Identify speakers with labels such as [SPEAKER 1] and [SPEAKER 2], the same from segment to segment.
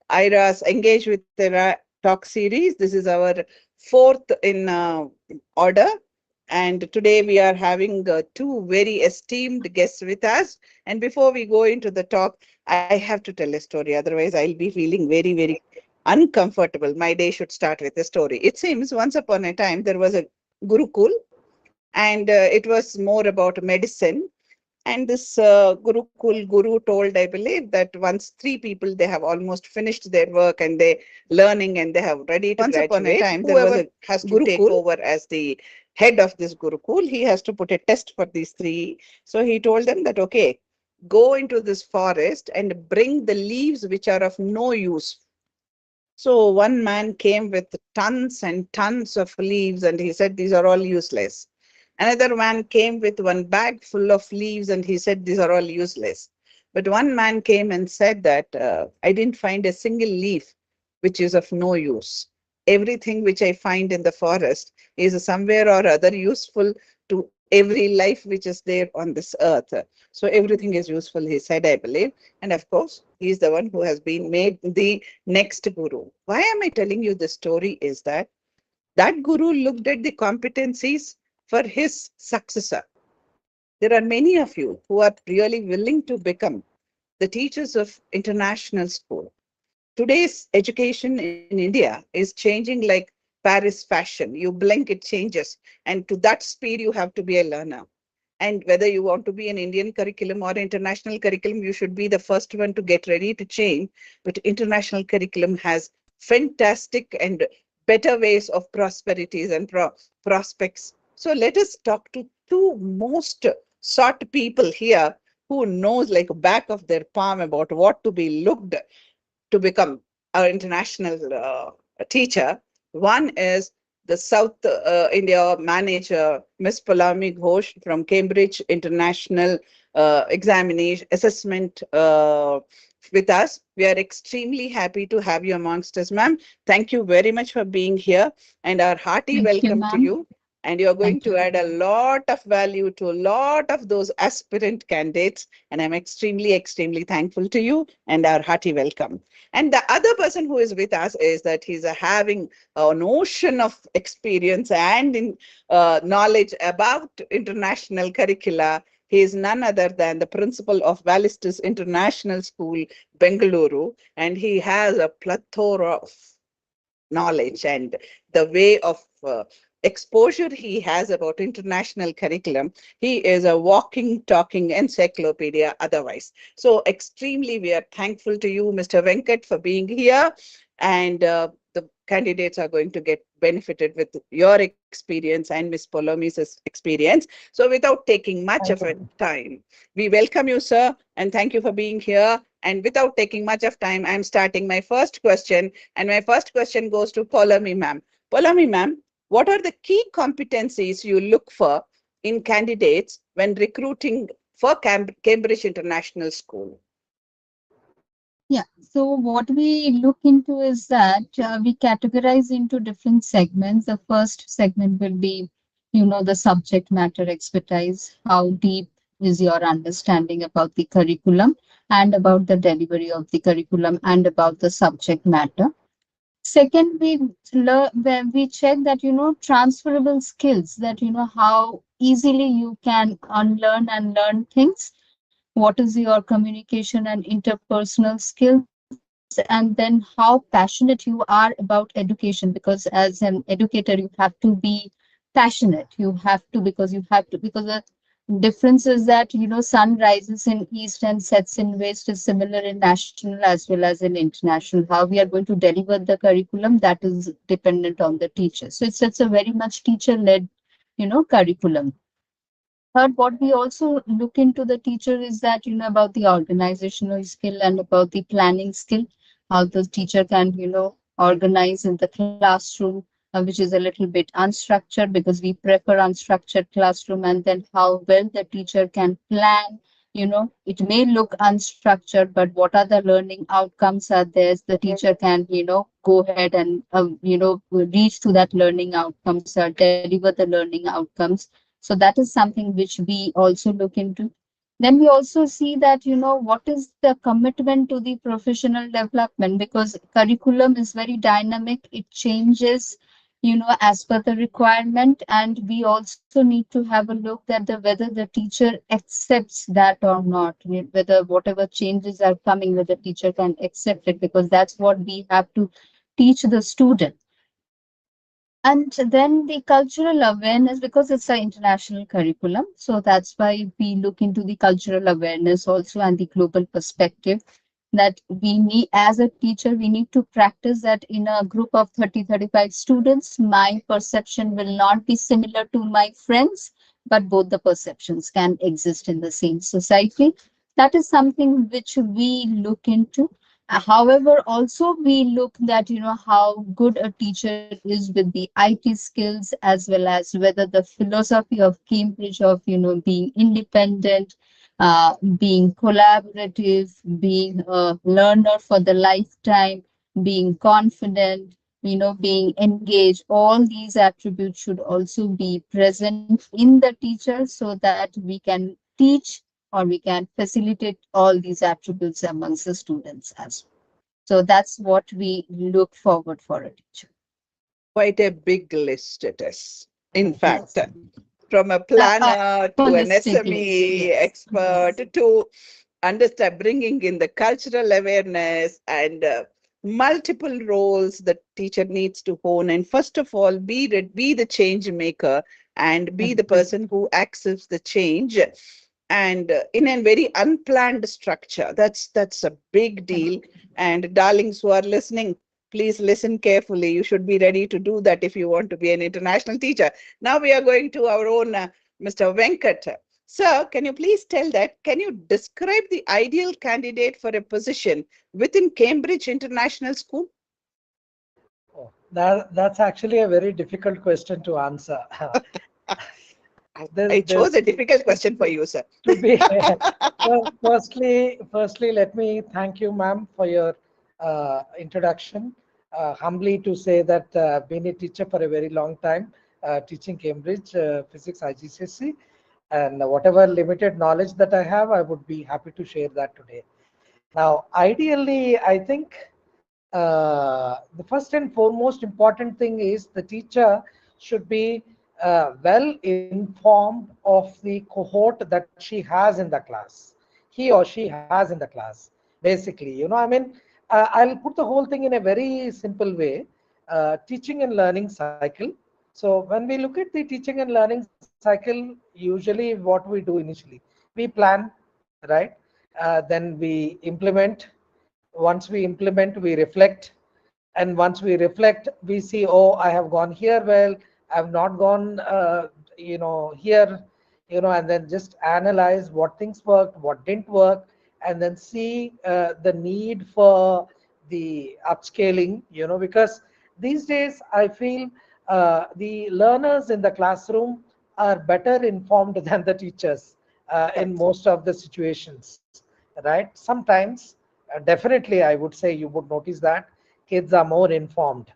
[SPEAKER 1] IRA's Engage with IRA Talk Series. This is our fourth in order. And today we are having two very esteemed guests with us. And before we go into the talk, I have to tell a story. Otherwise, I'll be feeling very, very uncomfortable. My day should start with a story. It seems once upon a time there was a Gurukul, and it was more about medicine. And this Gurukul guru told, I believe, that once three people, they have almost finished their work and they learning and they have ready to graduate. Once upon a time, there was a has to take over as the head of this Gurukul. He has to put a test for these three. So he told them that, okay, go into this forest and bring the leaves which are of no use. So one man came with tons and tons of leaves and he said, these are all useless. Another man came with one bag full of leaves and he said, these are all useless. But one man came and said that I didn't find a single leaf which is of no use. Everything which I find in the forest is somewhere or other useful to every life which is there on this earth. So everything is useful, he said, I believe. And of course, he is the one who has been made the next guru. Why am I telling you this story is that guru looked at the competencies for his successor. There are many of you who are really willing to become the teachers of international school. Today's education in India is changing like Paris fashion. You blink, it changes. And to that speed, you have to be a learner. And whether you want to be an Indian curriculum or international curriculum, you should be the first one to get ready to change. But international curriculum has fantastic and better ways of prosperities and prospects. So let us talk to two most sought people here who knows like back of their palm about what to be looked to become our international teacher. One is the South India manager, Miss Palami Ghosh from Cambridge International Examination Assessment with us. We are extremely happy to have you amongst us, ma'am. Thank you very much for being here and our hearty
[SPEAKER 2] Thank you,
[SPEAKER 1] welcome to
[SPEAKER 2] ma'am.
[SPEAKER 1] you. And you're going
[SPEAKER 2] Thank
[SPEAKER 1] to
[SPEAKER 2] you.
[SPEAKER 1] add a lot of value to a lot of those aspirant candidates. And I'm extremely, extremely thankful to you and our hearty welcome. And the other person who is with us is that he's having an ocean of experience and knowledge about international curricula. He is none other than the principal of Ballistus International School, Bengaluru, and he has a plethora of knowledge and the way of exposure he has about international curriculum. He is a walking, talking encyclopedia otherwise. So extremely, we are thankful to you, Mr. Venkat, for being here. And the candidates are going to get benefited with your experience and Ms. Polomi's experience. So without taking much of a time, we welcome you, sir, and thank you for being here. And without taking much of time, I'm starting my first question. And my first question goes to Polomi ma'am. Polomi ma'am, what are the key competencies you look for in candidates when recruiting for Cambridge International School?
[SPEAKER 2] Yeah, so what we look into is that we categorize into different segments. The first segment will be, the subject matter expertise. How deep is your understanding about the curriculum and about the delivery of the curriculum and about the subject matter. Second, we learn when we check that transferable skills, that how easily you can unlearn and learn things. What is your communication and interpersonal skills, and then how passionate you are about education, because as an educator you have to be passionate. You have to, because the difference is that sun rises in east and sets in west is similar in national as well as in international. How we are going to deliver the curriculum, that is dependent on the teacher. So it's a very much teacher led curriculum. Third, what we also look into the teacher is that, about the organizational skill and about the planning skill, how the teacher can, organize in the classroom, which is a little bit unstructured because we prefer unstructured classroom, and then how well the teacher can plan. It may look unstructured, but what are the learning outcomes are there? The teacher can, go ahead and, reach to that learning outcomes or deliver the learning outcomes. So that is something which we also look into. Then we also see that, what is the commitment to the professional development, because curriculum is very dynamic. It changes, as per the requirement. And we also need to have a look that whether the teacher accepts that or not, whether whatever changes are coming, whether the teacher can accept it, because that's what we have to teach the student. And then the cultural awareness, because it's an international curriculum. So that's why we look into the cultural awareness also and the global perspective, that we need, as a teacher, we need to practice that in a group of 30-35 students, my perception will not be similar to my friends, but both the perceptions can exist in the same society. That is something which we look into. However, also we look that, how good a teacher is with the IT skills, as well as whether the philosophy of Cambridge of, being independent, being collaborative, being a learner for the lifetime, being confident, being engaged. All these attributes should also be present in the teacher, so that we can teach, or we can facilitate all these attributes amongst the students as well. So that's what we look forward for a teacher.
[SPEAKER 1] Quite a big list it is. In fact,
[SPEAKER 2] Yes.
[SPEAKER 1] from a planner to an
[SPEAKER 2] Holistic list.
[SPEAKER 1] SME
[SPEAKER 2] Yes.
[SPEAKER 1] expert
[SPEAKER 2] Yes.
[SPEAKER 1] to understand bringing in the cultural awareness and multiple roles the teacher needs to hone. And first of all, be the change maker and be the
[SPEAKER 2] Agree.
[SPEAKER 1] person who accepts the change, and in a very unplanned structure. That's a big deal. And darlings who are listening, please listen carefully. You should be ready to do that if you want to be an international teacher. Now we are going to our own Mr. Venkat. Sir, can you please tell that? Can you describe the ideal candidate for a position within Cambridge International School?
[SPEAKER 3] Oh, that's actually a very difficult question to answer.
[SPEAKER 1] I chose
[SPEAKER 3] There's
[SPEAKER 1] a difficult question for you, sir.
[SPEAKER 3] to be well, firstly, let me thank you, ma'am, for your introduction. Humbly to say that been a teacher for a very long time, teaching Cambridge physics IGCSE, and whatever limited knowledge that I have, I would be happy to share that today. Now, ideally, I think the first and foremost important thing is the teacher should be well informed of the cohort that she has in the class, he or she has in the class. Basically, I'll put the whole thing in a very simple way. Teaching and learning cycle. So when we look at the teaching and learning cycle, usually what we do initially, we plan, right? Then we implement. Once we implement, we reflect, and once we reflect, we see, oh, I have gone here well, I have not gone here, and then just analyze what things worked, what didn't work, and then see the need for the upscaling, because these days I feel the learners in the classroom are better informed than the teachers in
[SPEAKER 1] Correct.
[SPEAKER 3] most of the situations, right? Sometimes, definitely, I would say you would notice that kids are more informed,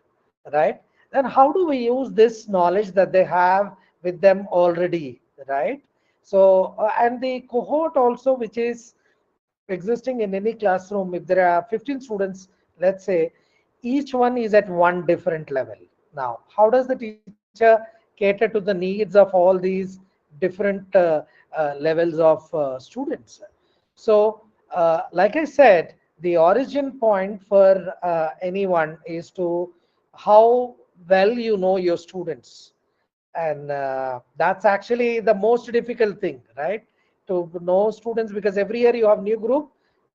[SPEAKER 3] right? Then how do we use this knowledge that they have with them already, right? So, and the cohort also, which is existing in any classroom, if there are 15 students, let's say, each one is at one different level. Now, how does the teacher cater to the needs of all these different levels of students? So, like I said, the origin point for anyone is to how well you know your students, and that's actually the most difficult thing, right? To know students, because every year you have new group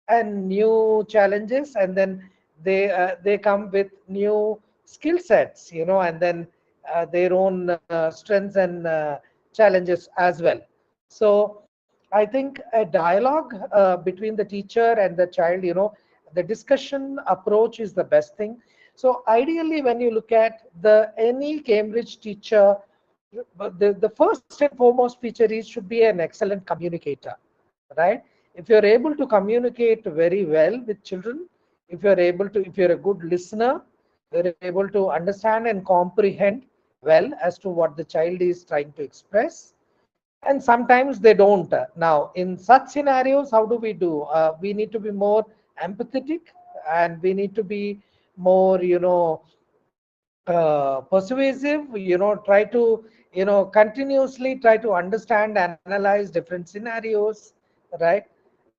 [SPEAKER 3] and new challenges, and then they come with new skill sets, and then their own strengths and challenges as well. So I think a dialogue between the teacher and the child, the discussion approach is the best thing. So ideally, when you look at the any Cambridge teacher, the first and foremost feature is should be an excellent communicator, right? If you're able to communicate very well with children, if you're a good listener, you're able to understand and comprehend well as to what the child is trying to express, and sometimes they don't. Now, in such scenarios, how do we do? We need to be more empathetic, and we need to be more, persuasive. Try to, continuously try to understand, analyze different scenarios, right?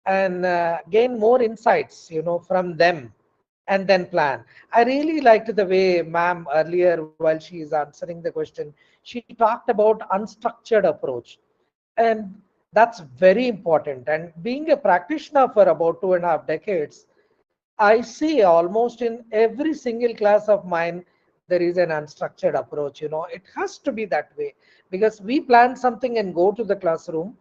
[SPEAKER 3] And gain more insights, from them, and then plan. I really liked the way ma'am earlier, while she is answering the question, she talked about unstructured approach, and that's very important. And being a practitioner for about 2.5 decades, I see almost in every single class of mine, there is an unstructured approach. It has to be that way, because we plan something and go to the classroom.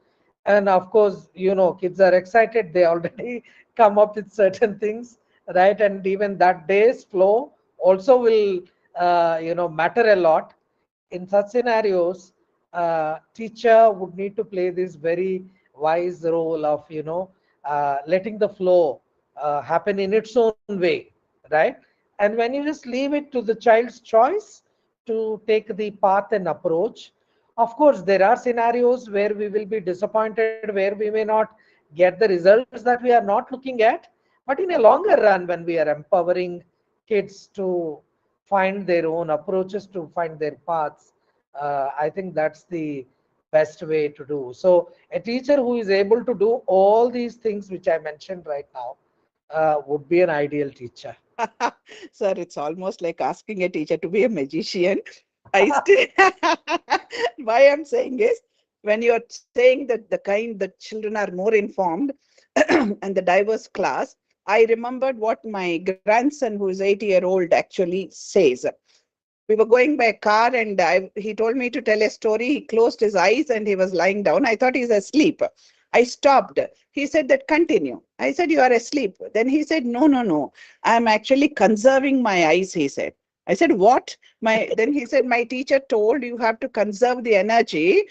[SPEAKER 3] And of course, kids are excited. They already come up with certain things, right? And even that day's flow also will, matter a lot. In such scenarios, teacher would need to play this very wise role of, letting the flow happen in its own way, right? And when you just leave it to the child's choice to take the path and approach, of course, there are scenarios where we will be disappointed, where we may not get the results that we are not looking at. But in a longer run, when we are empowering kids to find their own approaches, to find their paths, I think that's the best way to do. So, a teacher who is able to do all these things which I mentioned right now would be an ideal teacher.
[SPEAKER 1] Sir, it's almost like asking a teacher to be a magician. I still, why I'm saying is, when you're saying that the kind that children are more informed and the diverse class, I remembered what my grandson, who is 8-year-old, actually says. We were going by a car, and he told me to tell a story. He closed his eyes and he was lying down. I thought he's asleep. I stopped. He said that continue. I said, you are asleep. Then he said, no, no, no. I'm actually conserving my eyes, he said. I said, what? Then he said, my teacher told you have to conserve the energy.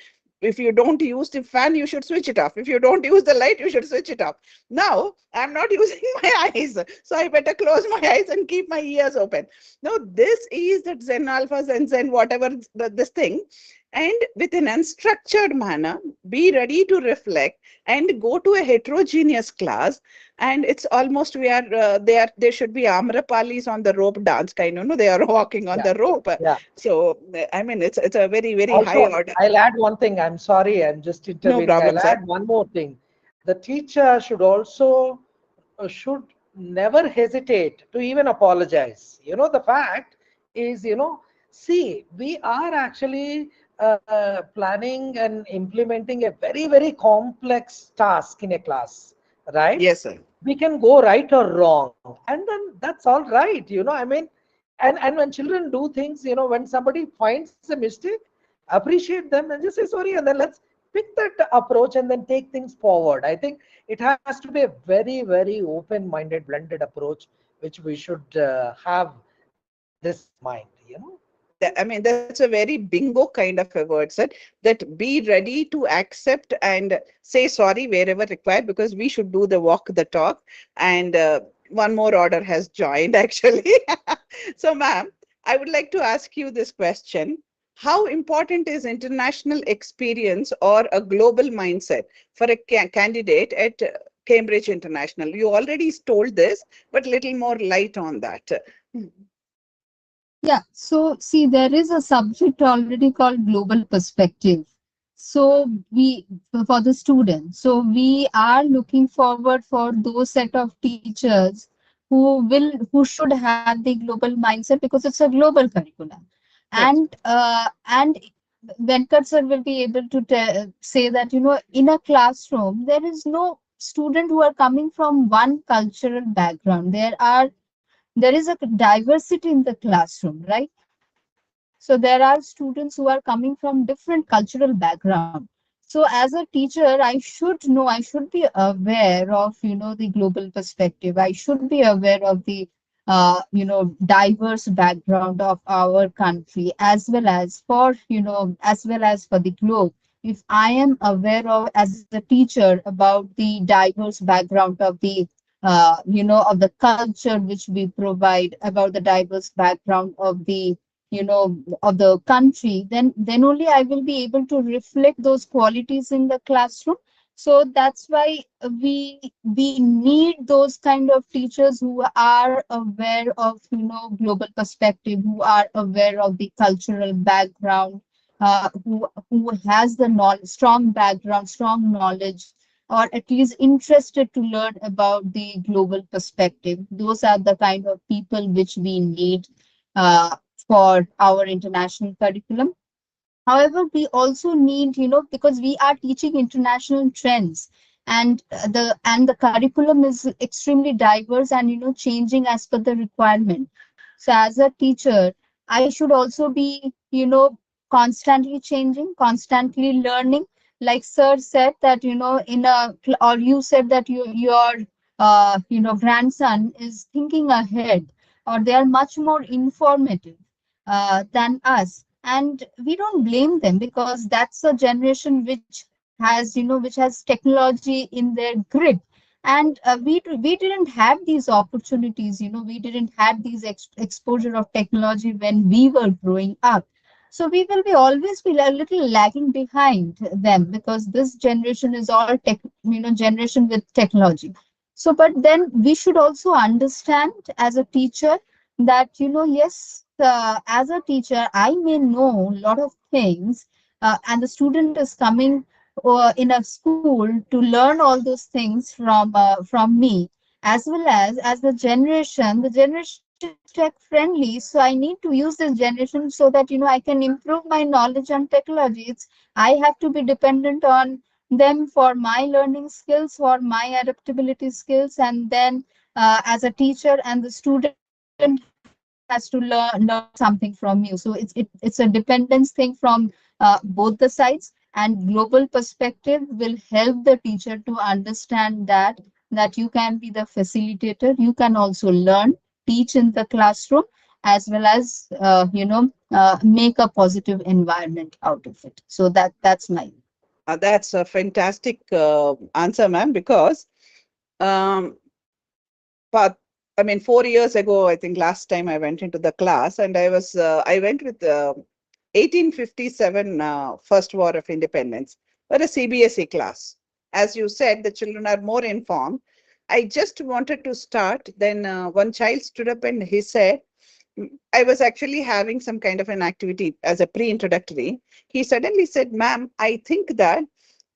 [SPEAKER 1] If you don't use the fan, you should switch it off. If you don't use the light, you should switch it off. Now, I'm not using my eyes. So I better close my eyes and keep my ears open. No, this is that Zen Alpha, Zen, whatever this thing. And with an unstructured manner, be ready to reflect and go to a heterogeneous class. And it's almost we are there should be Amrapalis on the rope dance kind, they are walking on
[SPEAKER 3] Yeah,
[SPEAKER 1] the rope.
[SPEAKER 3] yeah.
[SPEAKER 1] So I mean it's a very, very high
[SPEAKER 3] Also,
[SPEAKER 1] order.
[SPEAKER 3] I'll add one thing. I'm sorry, I'm just
[SPEAKER 1] No
[SPEAKER 3] intervening.
[SPEAKER 1] problem,
[SPEAKER 3] I'll
[SPEAKER 1] sir.
[SPEAKER 3] add one more thing. The teacher should also should never hesitate to even apologize. The fact is, see, we are actually planning and implementing a very, very complex task in a class, right?
[SPEAKER 1] Yes, sir.
[SPEAKER 3] We can go right or wrong, and then that's all right. I mean, and when children do things, when somebody finds a mistake, appreciate them and just say sorry, and then let's pick that approach and then take things forward. I think it has to be a very, very open minded, blended approach, which we should have this in mind.
[SPEAKER 1] I mean, that's a very bingo kind of a word, sir. That be ready to accept and say sorry wherever required, because we should do the walk the talk. And one more order has joined, actually. So, ma'am, I would like to ask you this question. How important is international experience or a global mindset for a candidate at Cambridge International? You already told this, but little more light on that.
[SPEAKER 2] Yeah, so see, there is a subject already called global perspective. So for the students, so we are looking forward for those set of teachers who should have the global mindset, because it's a global curriculum.
[SPEAKER 1] Yes.
[SPEAKER 2] And Venkat sir will be able to say that, in a classroom, there is no student who are coming from one cultural background. There is a diversity in the classroom, right? So there are students who are coming from different cultural background. So as a teacher, I should be aware of, the global perspective. I should be aware of the, diverse background of our country, as well as for the globe. If I am aware of, as a teacher, about the diverse background of the, of the culture which we provide, about the diverse background of the of the country, then only I will be able to reflect those qualities in the classroom. So that's why we need those kind of teachers who are aware of global perspective, who are aware of the cultural background, who has the knowledge, strong background, strong knowledge, or at least interested to learn about the global perspective. Those are the kind of people which we need uh, for our international curriculum. However, we also need, because we are teaching international trends, and the curriculum is extremely diverse and changing as per the requirement. So as a teacher, I should also be, constantly changing, constantly learning. Like sir said that, or you said that your grandson is thinking ahead, or they are much more informative than us, and we don't blame them, because that's a generation which has technology in their grip. And we didn't have these opportunities, we didn't have these exposure of technology when we were growing up. So we will be always be a little lagging behind them, because this generation is all generation with technology. So but then we should also understand as a teacher that yes, as a teacher I may know a lot of things, and the student is coming in a school to learn all those things from me, as the generation is tech friendly, so I need to use this generation so that I can improve my knowledge on technology. I have to be dependent on them for my learning skills, for my adaptability skills, and then as a teacher, and the student has to learn something from you. So it's a dependence thing from both the sides. And global perspective will help the teacher to understand that you can be the facilitator, you can also learn, teach in the classroom, as well as make a positive environment out of it. So that's my.
[SPEAKER 1] That's a fantastic answer, ma'am, because um, but I mean, 4 years ago, I think last time I went into the class, and I went with 1857 First War of Independence, but a CBSE class. As you said, the children are more informed. I just wanted to start. Then one child stood up and he said, I was actually having some kind of an activity as a pre-introductory. He suddenly said, "Ma'am, I think that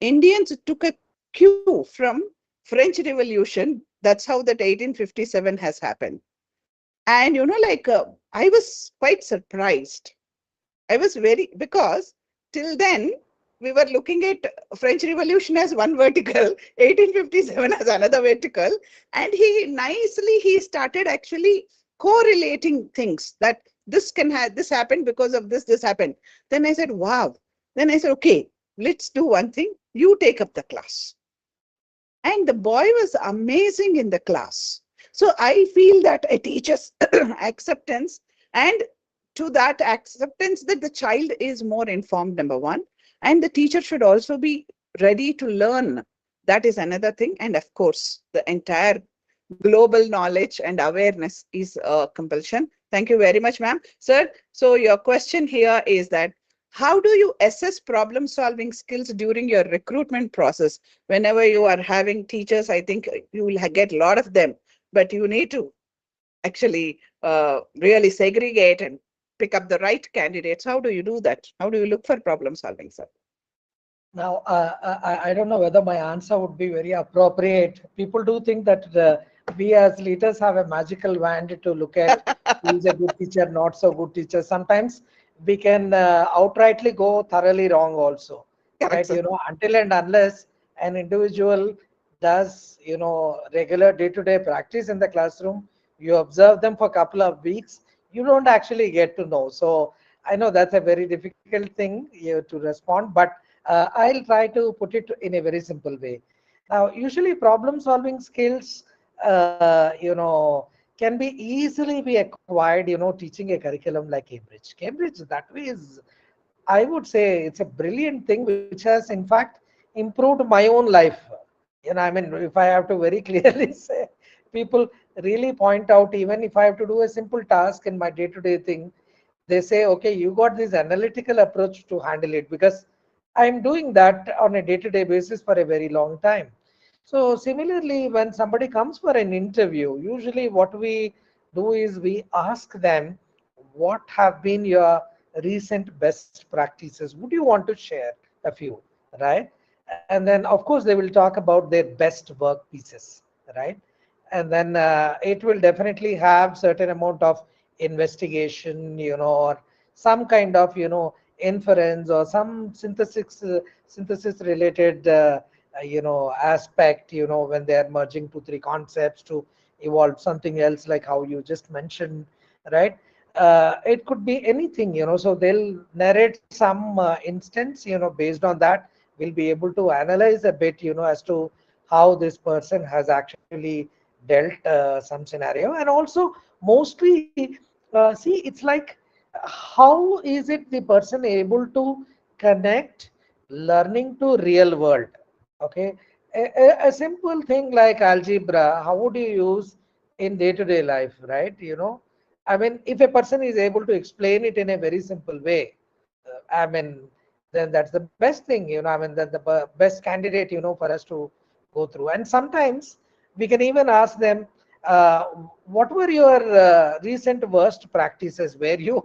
[SPEAKER 1] Indians took a cue from French Revolution. That's how that 1857 has happened." And I was quite surprised. I was very, because till then we were looking at French Revolution as one vertical, 1857 as another vertical, and he started actually correlating things, that this can have this happened because of this happened. Then I said, wow. Then I said, okay, let's do one thing. You take up the class. And the boy was amazing in the class. So I feel that a teacher's acceptance, and to that acceptance that the child is more informed, number one, and the teacher should also be ready to learn. That is another thing. And of course, the entire global knowledge and awareness is a compulsion. Thank you very much, ma'am. Sir, so your question here is that how do you assess problem solving skills during your recruitment process? Whenever you are having teachers, I think you will get a lot of them, but you need to actually really segregate and pick up the right candidates. How do you do that? How do you look for problem solving, sir?
[SPEAKER 3] Now, I don't know whether my answer would be very appropriate. People do think that we as leaders have a magical wand to look at who is a good teacher, not so good teacher. Sometimes we can outrightly go thoroughly wrong also,
[SPEAKER 1] Correct,
[SPEAKER 3] right?
[SPEAKER 1] sir.
[SPEAKER 3] Until and unless an individual does, regular day-to-day practice in the classroom, you observe them for a couple of weeks, you don't actually get to know. So I know that's a very difficult thing to respond, but I'll try to put it in a very simple way. Now, usually problem solving skills, can be easily be acquired, teaching a curriculum like Cambridge. Cambridge, that way is, I would say it's a brilliant thing which has in fact improved my own life. I mean, if I have to very clearly say, people really point out, even if I have to do a simple task in my day-to-day thing, they say, okay, you got this analytical approach to handle it, because I'm doing that on a day-to-day basis for a very long time. So similarly, when somebody comes for an interview, usually what we do is we ask them, what have been your recent best practices? Would you want to share a few, right? And then, of course, they will talk about their best work pieces, right? And then it will definitely have certain amount of investigation, or some kind of, inference, or some synthesis related aspect, when they are merging two three concepts to evolve something else, like how you just mentioned, right? It could be anything, so they'll narrate some instance, based on that we'll be able to analyze a bit, as to how this person has actually dealt some scenario. And also mostly, see, it's like, how is it the person able to connect learning to real world? Okay, a simple thing like algebra, how would you use in day-to-day life, right? I mean, if a person is able to explain it in a very simple way, I mean, then that's the best thing, I mean, that the best candidate, for us to go through. And sometimes we can even ask them, uh, what were your recent worst practices where you,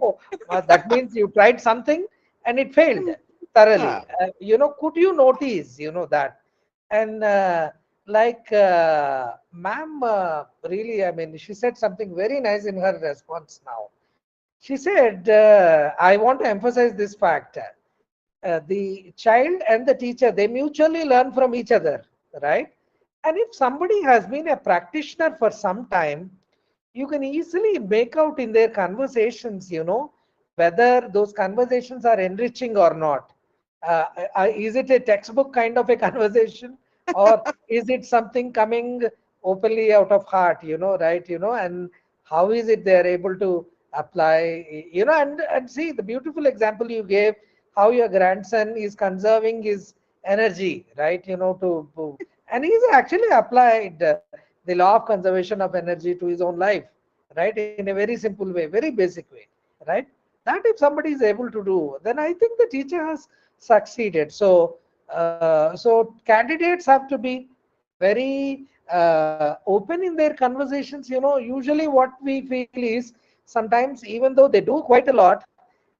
[SPEAKER 3] that means you tried something and it failed thoroughly.
[SPEAKER 1] Ah,
[SPEAKER 3] Could you notice, that? And like, ma'am, really, I mean, she said something very nice in her response now. She said, I want to emphasize this fact. The child and the teacher, they mutually learn from each other, right? And if somebody has been a practitioner for some time, you can easily make out in their conversations, whether those conversations are enriching or not. Is it a textbook kind of a conversation, or is it something coming openly out of heart, right? And how is it they're able to apply, and see the beautiful example you gave, how your grandson is conserving his energy, right? And he's actually applied the law of conservation of energy to his own life, right? In a very simple way, very basic way, right? That if somebody is able to do, then I think the teacher has succeeded. So candidates have to be very open in their conversations. Usually what we feel is, sometimes even though they do quite a lot,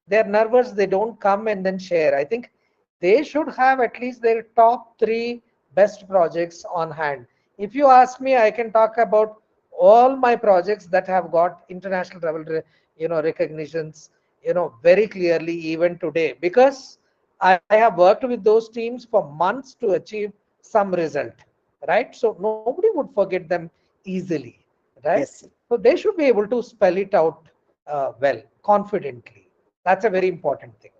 [SPEAKER 3] they're nervous, they don't come and then share. I think they should have at least their top three best projects on hand. If you ask me, I can talk about all my projects that have got international level recognitions, very clearly even today, because I have worked with those teams for months to achieve some result, right? So nobody would forget them easily, right?
[SPEAKER 1] yes.
[SPEAKER 3] So they should be able to spell it out well, confidently. That's a very important thing.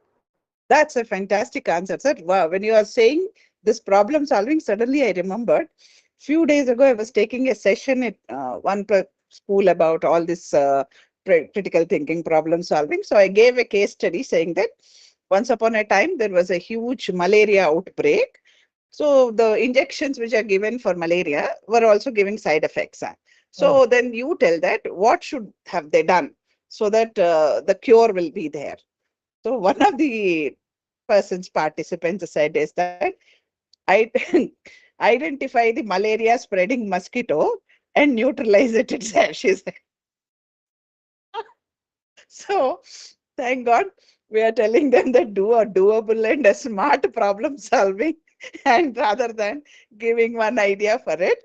[SPEAKER 1] That's a fantastic answer, sir. Wow, when you are saying this problem solving, suddenly I remembered. Few days ago, I was taking a session at one school about all this critical thinking, problem solving. So I gave a case study saying that once upon a time there was a huge malaria outbreak. So the injections which are given for malaria were also giving side effects.
[SPEAKER 3] Mm.
[SPEAKER 1] So then you tell that what should have they done so that the cure will be there. So one of the persons participants said is that I identify the malaria spreading mosquito and neutralize it itself. She said. So thank God we are telling them that do a doable and a smart problem solving, and rather than giving one idea for it.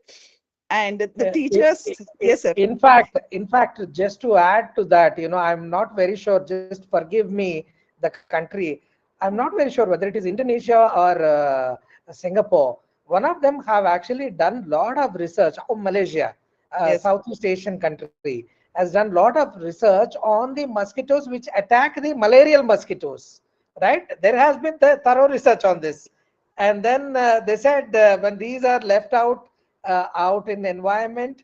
[SPEAKER 1] And the teachers, yes, sir.
[SPEAKER 3] In fact, just to add to that, I'm not very sure. Just forgive me, the country. I'm not very sure whether it is Indonesia or Singapore. One of them have actually done lot of research. Oh, Malaysia,
[SPEAKER 1] Yes,
[SPEAKER 3] Southeast Asian country, has done lot of research on the mosquitoes which attack the malarial mosquitoes. Right? There has been thorough research on this, and then they said when these are left out in the environment,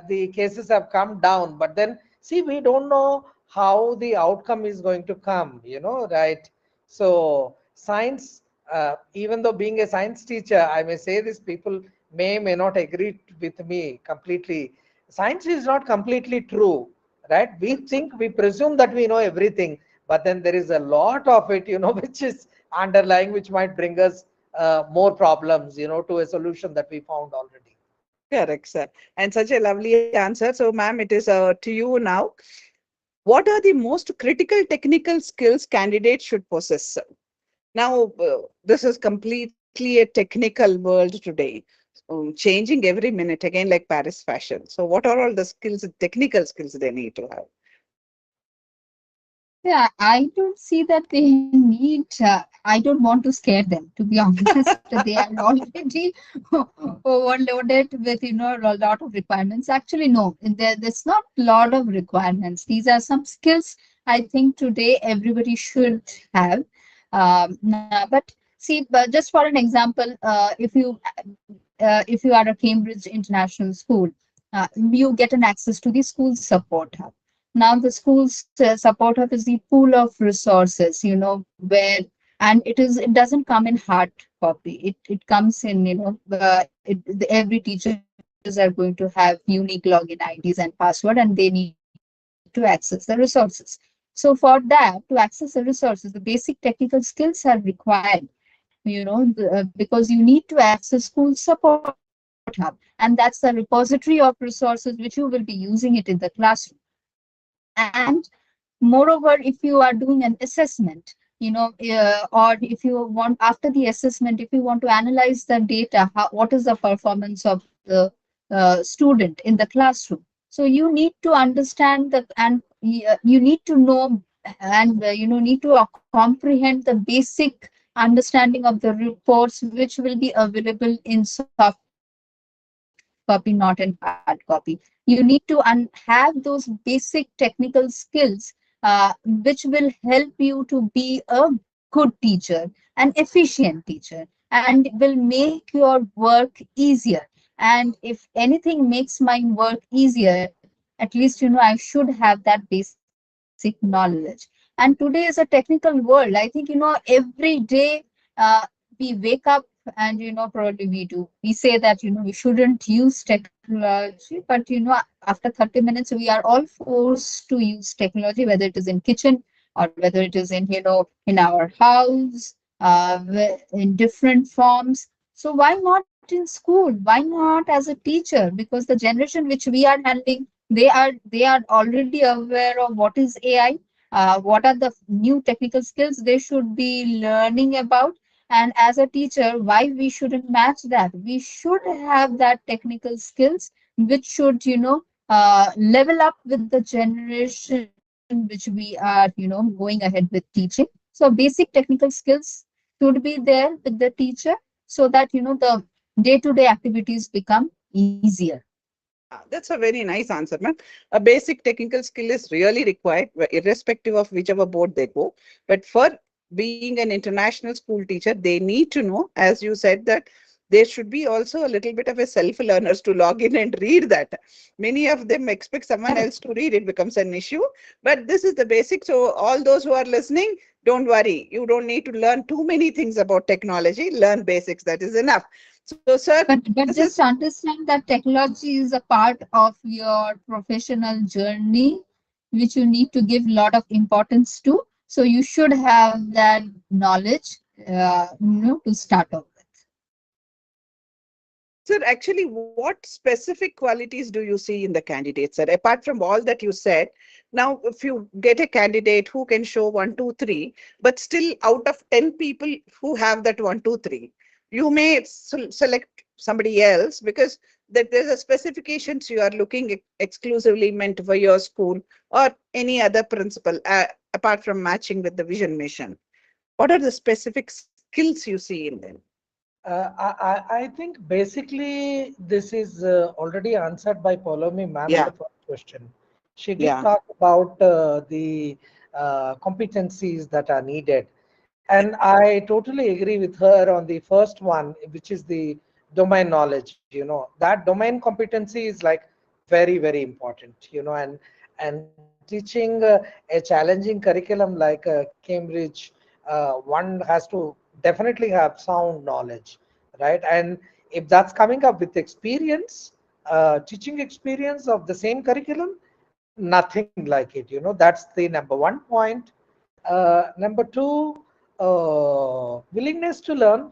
[SPEAKER 3] the cases have come down. But then, see, we don't know how the outcome is going to come, right? So, science, even though being a science teacher, I may say this, people may not agree with me completely. Science is not completely true, right? We think, we presume that we know everything, but then there is a lot of it, which is underlying, which might bring us more problems, to a solution that we found already.
[SPEAKER 1] Correct, sir. And such a lovely answer. So, ma'am, it is to you now. What are the most critical technical skills candidates should possess? Now, this is completely a technical world today, changing every minute, again, like Paris fashion. So, what are all the skills, technical skills they need to have?
[SPEAKER 2] Yeah, I don't see that they need. I don't want to scare them. To be honest, they are already overloaded with a lot of requirements. Actually, no, there's not a lot of requirements. These are some skills I think today everybody should have. But see, but just for an example, if you are a Cambridge International School, you get an access to the school support hub. Now the school's support hub is the pool of resources, where, and it doesn't come in hard copy. It comes in, every teachers are going to have unique login IDs and password, and they need to access the resources. So for that, to access the resources, the basic technical skills are required, because you need to access school support hub, and that's the repository of resources which you will be using it in the classroom. And moreover, if you are doing an assessment, or if you want, after the assessment, if you want to analyze the data, what is the performance of the student in the classroom? So you need to understand that, and you need to know, and need to comprehend the basic understanding of the reports which will be available in soft copy, not in hard copy. You need to have those basic technical skills, which will help you to be a good teacher, an efficient teacher, and will make your work easier. And if anything makes my work easier, at least I should have that basic knowledge. And today is a technical world. I think every day we wake up, and probably we say that we shouldn't use technology, but after 30 minutes we are all forced to use technology, whether it is in kitchen or whether it is in our house, in different forms. So why not in school? Why not as a teacher? Because the generation which we are handling, they are already aware of what is AI, what are the new technical skills they should be learning about. And as a teacher, why we shouldn't match that? We should have that technical skills which should, level up with the generation which we are, going ahead with teaching. So basic technical skills should be there with the teacher, so that, the day-to-day activities become easier.
[SPEAKER 1] Yeah, that's a very nice answer, ma'am. A basic technical skill is really required, irrespective of whichever board they go. But for being an international school teacher, they need to know, as you said, that there should be also a little bit of a self-learners to log in and read that. Many of them expect someone else to read, it becomes an issue. But this is the basic. So all those who are listening, don't worry. You don't need to learn too many things about technology. Learn basics. That is enough. So, sir,
[SPEAKER 2] But
[SPEAKER 1] this is
[SPEAKER 2] just understand that technology is a part of your professional journey, which you need to give a lot of importance to. So you should have that knowledge, to start off with.
[SPEAKER 1] Sir, actually, what specific qualities do you see in the candidates, sir? Apart from all that you said, now if you get a candidate who can show one, two, three, but still out of 10 people who have that one, two, three, you may select somebody else because that there's a specifications you are looking exclusively meant for your school or any other principle apart from matching with the vision mission. What are the specific skills you see in them?
[SPEAKER 3] I think basically this is already answered by Paulomi ma'am in
[SPEAKER 1] Yeah,
[SPEAKER 3] the first question. She did
[SPEAKER 1] yeah.
[SPEAKER 3] talk about the competencies that are needed. And I totally agree with her on the first one, which is the domain knowledge. That domain competency is like very, very important, and teaching a challenging curriculum like Cambridge, one has to definitely have sound knowledge, right? And if that's coming up with experience, teaching experience of the same curriculum, nothing like it. That's the number one point. Number two, willingness to learn,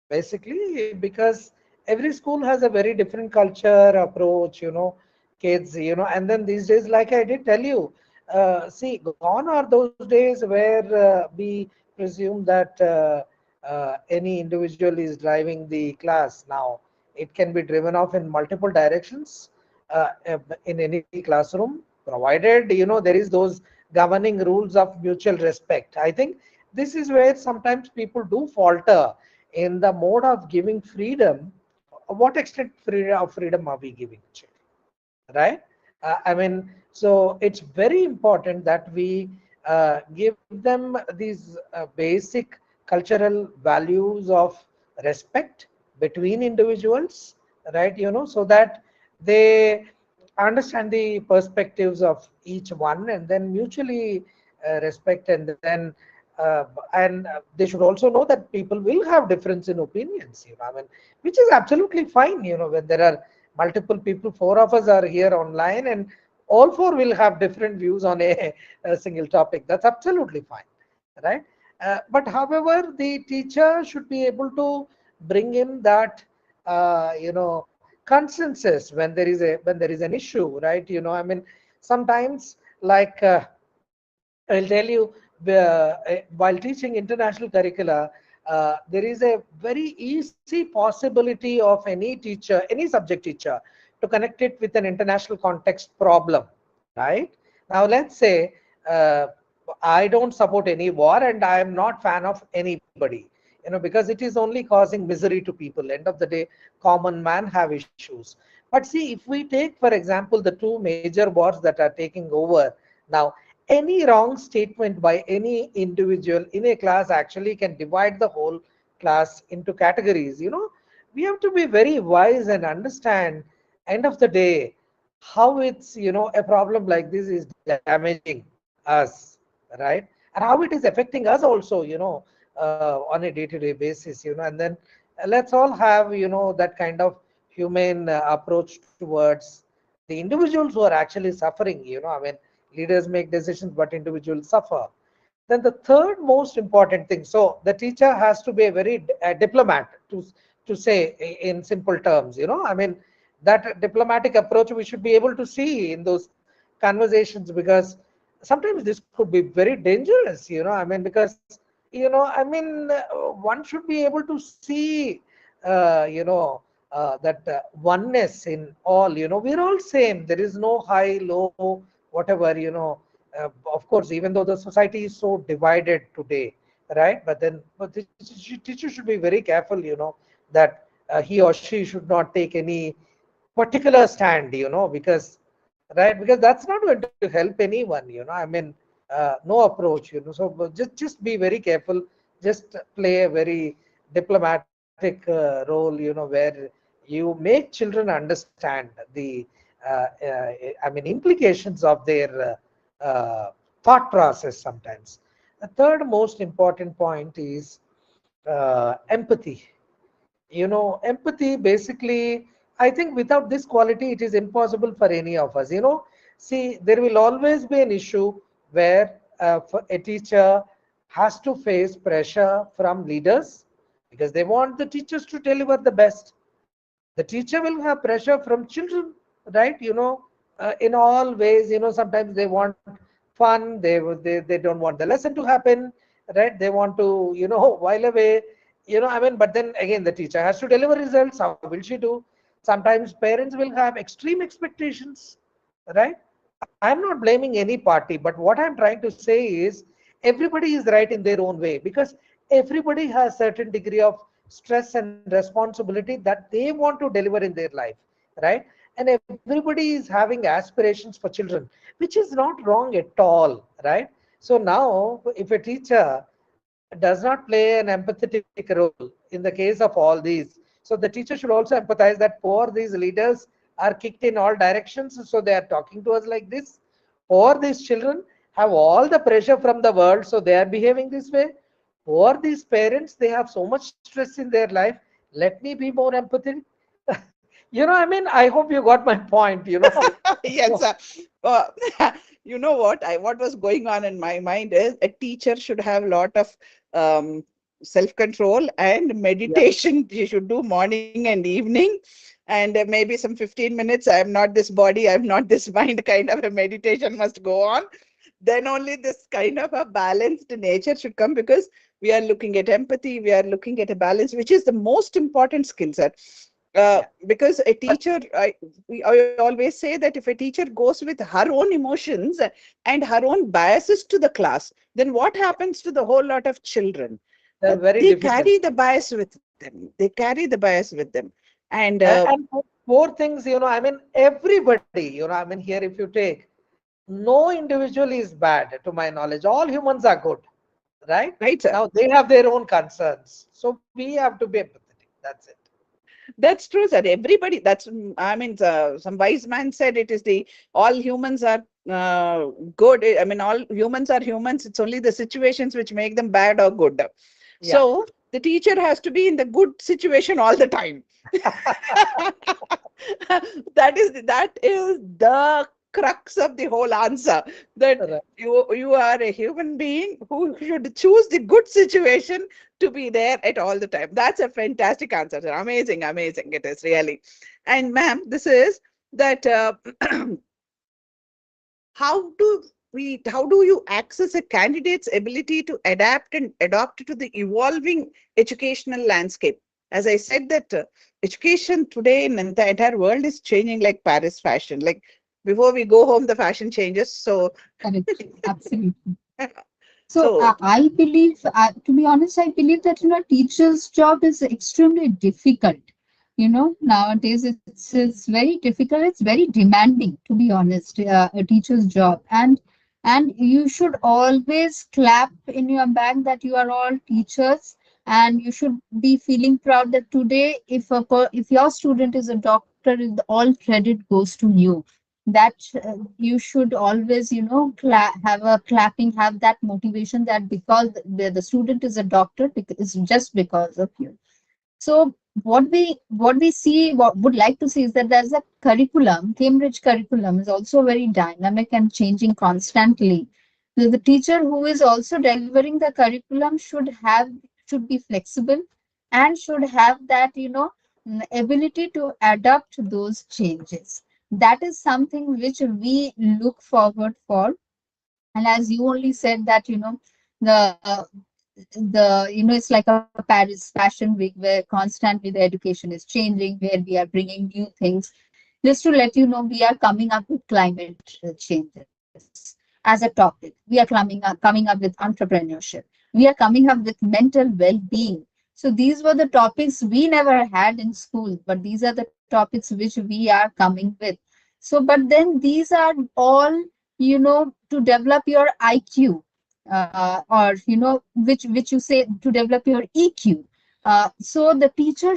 [SPEAKER 3] basically, because every school has a very different culture approach, kids, and then these days, like I did tell you, see, gone are those days where we presume that any individual is driving the class. Now it can be driven off in multiple directions in any classroom, provided there is those governing rules of mutual respect. I think this is where sometimes people do falter in the mode of giving freedom. What extent freedom are we giving, right? I mean, so it's very important that we give them these basic cultural values of respect between individuals, right? So that they understand the perspectives of each one, and then mutually respect, and then they should also know that people will have difference in opinions, I mean, which is absolutely fine, when there are multiple people, four of us are here online, and all four will have different views on a single topic. That's absolutely fine, right? But however, the teacher should be able to bring in that consensus when there is an issue, right? I mean, sometimes, like, I'll tell you, while teaching international curricula, there is a very easy possibility of any teacher, any subject teacher, to connect it with an international context problem, right? Now, let's say I don't support any war, and I am not fan of anybody, because it is only causing misery to people. End of the day, common man have issues. But see, if we take, for example, the two major wars that are taking over now, any wrong statement by any individual in a class actually can divide the whole class into categories. We have to be very wise and understand, end of the day, how it's, a problem like this is damaging us, right? And how it is affecting us also, on a day-to-day basis, and then let's all have, that kind of humane approach towards the individuals who are actually suffering. I mean, leaders make decisions, but individuals suffer. Then the third most important thing, so the teacher has to be a very diplomat, to say in simple terms. I mean, that diplomatic approach we should be able to see in those conversations, because sometimes this could be very dangerous. I mean, because I mean, one should be able to see that oneness in all. We're all same. There is no high, low, whatever. Of course, even though the society is so divided today, right? But the teacher should be very careful, that he or she should not take any particular stand, because, right, because that's not going to help anyone. I mean, no approach. So just be very careful. Just play a very diplomatic role, where you make children understand the I mean, implications of their thought process sometimes. The third most important point is empathy. Empathy, basically, I think without this quality, it is impossible for any of us. See, there will always be an issue where for a teacher has to face pressure from leaders, because they want the teachers to deliver the best. The teacher will have pressure from children, right? In all ways. Sometimes they want fun. They don't want the lesson to happen, right? They want to while away. I mean, but then again, the teacher has to deliver results. How will she do? Sometimes parents will have extreme expectations, right? I'm not blaming any party, but what I'm trying to say is everybody is right in their own way, because everybody has certain degree of stress and responsibility that they want to deliver in their life, right? And everybody is having aspirations for children, which is not wrong at all, right? So now, if a teacher does not play an empathetic role in the case of all these, so the teacher should also empathize that poor these leaders are kicked in all directions, so they are talking to us like this. Or these children have all the pressure from the world, so they are behaving this way. Or these parents, they have so much stress in their life. Let me be more empathetic. I mean, I hope you got my point.
[SPEAKER 1] Yes,
[SPEAKER 3] So,
[SPEAKER 1] sir. Uh, you know what? What was going on in my mind is a teacher should have a lot of um, self-control and
[SPEAKER 3] yeah,
[SPEAKER 1] meditation. You should do morning and evening, and maybe some 15 minutes. I am not this body. I am not this mind. Kind of a meditation must go on. Then only this kind of a balanced nature should come, because we are looking at empathy. We are looking at a balance, which is the most important skill set.
[SPEAKER 3] yeah.
[SPEAKER 1] Because a
[SPEAKER 3] But
[SPEAKER 1] teacher, I always say that if a teacher goes with her own emotions and her own biases to the class, then what happens to the whole lot of children?
[SPEAKER 3] they're very
[SPEAKER 1] They
[SPEAKER 3] difficult.
[SPEAKER 1] carry the bias with them. They carry the bias with them. And
[SPEAKER 3] And four things, I mean, everybody, I mean, here if you take, no individual is bad to my knowledge. All humans are good, right?
[SPEAKER 1] right, sir.
[SPEAKER 3] Now they have their own concerns. So we have to be empathetic. That's it.
[SPEAKER 1] That's true, sir. Everybody, I mean, some wise man said it is the all humans are good. I mean, all humans are humans. It's only the situations which make them bad or good.
[SPEAKER 3] Yeah.
[SPEAKER 1] So the teacher has to be in the good situation all the time. That is the crux of the whole answer. That
[SPEAKER 3] Right.
[SPEAKER 1] you are a human being who should choose the good situation to be there at all the time. That's a fantastic answer, sir. Amazing, amazing. It is really. And ma'am, this is that how do you access a candidate's ability to adapt and adopt to the evolving educational landscape? As I said that education today in the entire world is changing like Paris fashion. Like before we go home, the fashion changes. So,
[SPEAKER 2] Correct. Absolutely. So
[SPEAKER 1] so
[SPEAKER 2] I believe, to be honest, I believe that teacher's job is extremely difficult. Nowadays it's very difficult. It's very demanding, to be honest. A teacher's job, and you should always clap in your back that you are all teachers, and you should be feeling proud that today, if your student is a doctor, all credit goes to you. That you should always have a clapping, have that motivation, that because the student is a doctor, because it's just because of you. So what we see, what would like to see, is that there's a curriculum. Cambridge curriculum is also very dynamic and changing constantly. The teacher who is also delivering the curriculum should be flexible, and should have that ability to adapt to those changes. That is something which we look forward for. And as you only said that the it's like a Paris Fashion Week, where constantly the education is changing, where we are bringing new things. Just to let you know, we are coming up with climate changes as a topic. We are coming up with entrepreneurship. We are coming up with mental well-being. So these were the topics we never had in school, but these are the topics which we are coming with. So, but then these are all to develop your IQ, or which you say to develop your EQ. So the teacher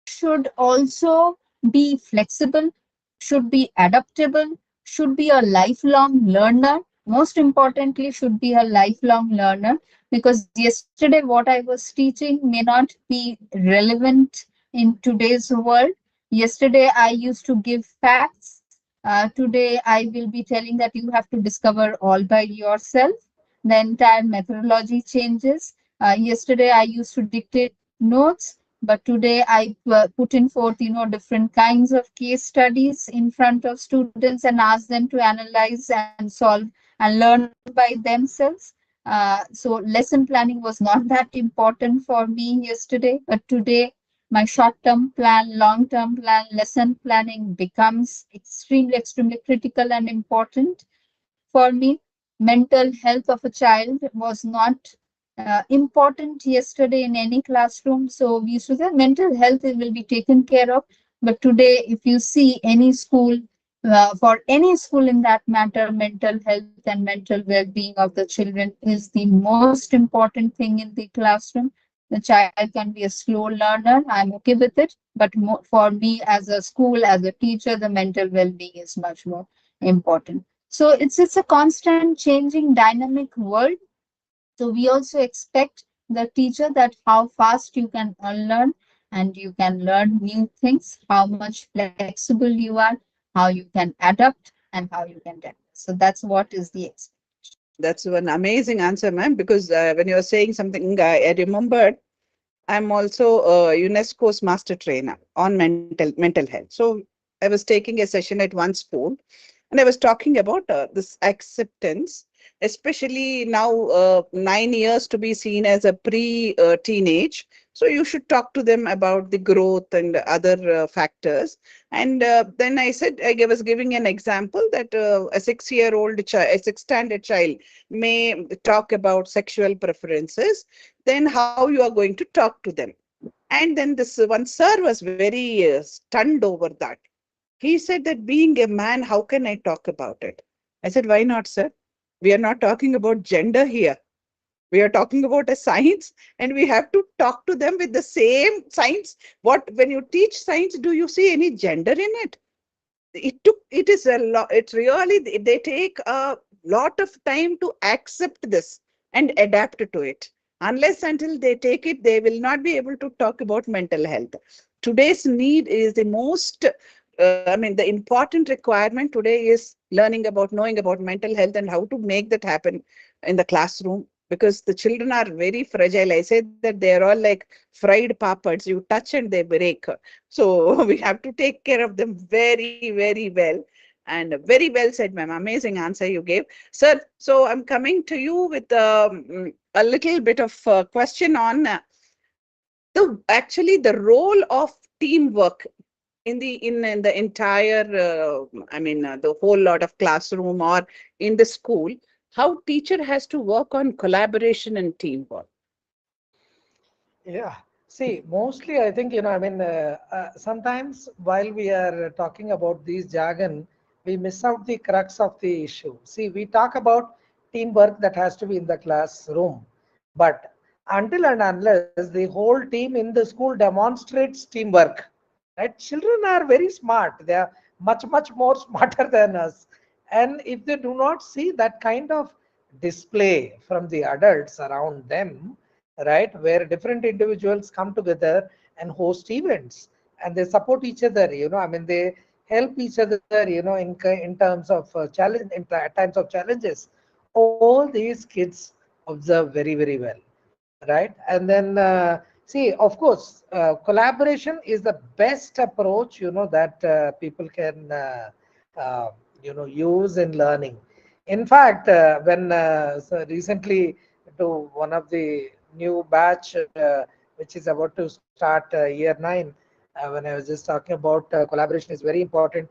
[SPEAKER 2] should also be flexible, should be adaptable, should be a lifelong learner. Most importantly, should be a lifelong learner, because yesterday what I was teaching may not be relevant in today's world. Yesterday I used to give facts. Today I will be telling that you have to discover all by yourself. The entire methodology changes. Yesterday I used to dictate notes, but today I put in forth, different kinds of case studies in front of students and ask them to analyze and solve and learn by themselves. So lesson planning was not that important for me yesterday, but today my short-term plan, long-term plan, lesson planning becomes extremely critical and important for me. Mental health of a child was not important yesterday in any classroom. So we used to say mental health will be taken care of. But today, if you see any school, for any school in that matter, mental health and mental well-being of the children is the most important thing in the classroom. The child can be a slow learner. I'm okay with it. But for me, as a school, as a teacher, the mental well-being is much more important. So it's a constant changing dynamic world. So we also expect the teacher that how fast you can learn. and you can learn new things, how much flexible you are, how you can adapt, and how you can deliver. So that's what is the expectation.
[SPEAKER 1] That's one amazing answer, ma'am, because when you were saying something, I remembered I'm also a UNESCO's master trainer on mental health. So I was taking a session at one school, and I was talking about this acceptance, especially now 9 years to be seen as a pre-teenage. So you should talk to them about the growth and other factors. And then I was giving an example that a 6-year-old child, a sixth standard child, may talk about sexual preferences. Then how you are going to talk to them? And then this one sir was very stunned over that. He said that being a man, how can I talk about it? I said, why not, sir? We are not talking about gender here. We are talking about a science, and we have to talk to them with the same science. What, when you teach science, do you see any gender in it? It is a lot. It's really, they take a lot of time to accept this and adapt to it. Unless until they take it, they will not be able to talk about mental health. Today's need is the most, the important requirement today is learning about, knowing about mental health and how to make that happen in the classroom, because the children are very fragile. I say that they are all like fried papads. You touch and they break. So we have to take care of them very, very well. And very well said, ma'am. Amazing answer you gave. Sir, so I'm coming to you with a little bit of question on the role of teamwork in the entire the whole lot of classroom or in the school. How teacher has to work on collaboration and teamwork.
[SPEAKER 3] Yeah. See, mostly I think, sometimes while we are talking about these jargon, we miss out the crux of the issue. See, we talk about teamwork that has to be in the classroom, but until and unless the whole team in the school demonstrates teamwork, right? Children are very smart. They are much, much more smarter than us. And if they do not see that kind of display from the adults around them, right, where different individuals come together and host events and they support each other, they help each other, in terms of challenge, times of challenges. All these kids observe very, very well, right? And then see, of course, collaboration is the best approach, that people can use in learning. In fact, when so recently to one of the new batch which is about to start year 9, when I was just talking about collaboration is very important,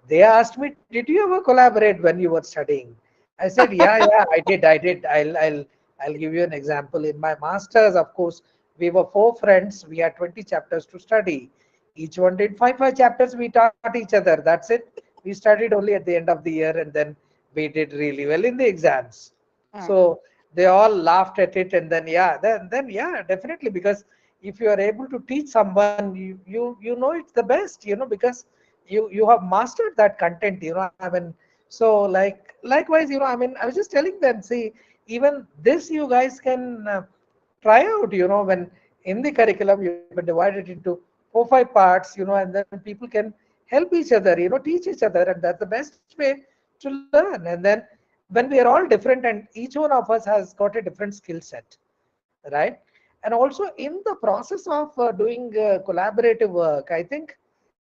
[SPEAKER 3] they asked me, did you ever collaborate when you were studying? I said, yeah, I did. I'll give you an example. In my master's, of course, we were 4 friends. We had 20 chapters to study. Each one did five chapters. We taught each other. That's it. We studied only at the end of the year, and then we did really well in the exams.
[SPEAKER 1] Ah,
[SPEAKER 3] So they all laughed at it, and then yeah, definitely, because if you are able to teach someone, you know it's the best, because you have mastered that content. So likewise, I was just telling them, see, even this you guys can try out, when in the curriculum you can divide it into 4 5 parts, and then people can help each other, teach each other, and that's the best way to learn. And then when we are all different and each one of us has got a different skill set, right? And also in the process of doing collaborative work, I think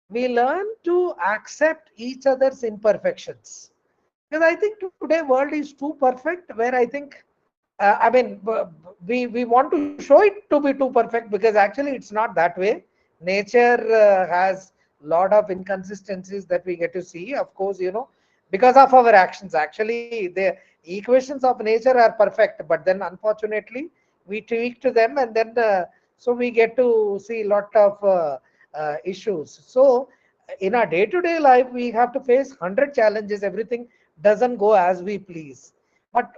[SPEAKER 3] we learn to accept each other's imperfections, because I think today world is too perfect, where I think we want to show it to be too perfect, because actually it's not that way. Nature has lot of inconsistencies that we get to see, of course, because of our actions. Actually, the equations of nature are perfect, but then unfortunately we tweak to them, and then so we get to see lot of issues. So in our day-to-day life, we have to face 100 challenges. Everything doesn't go as we please. But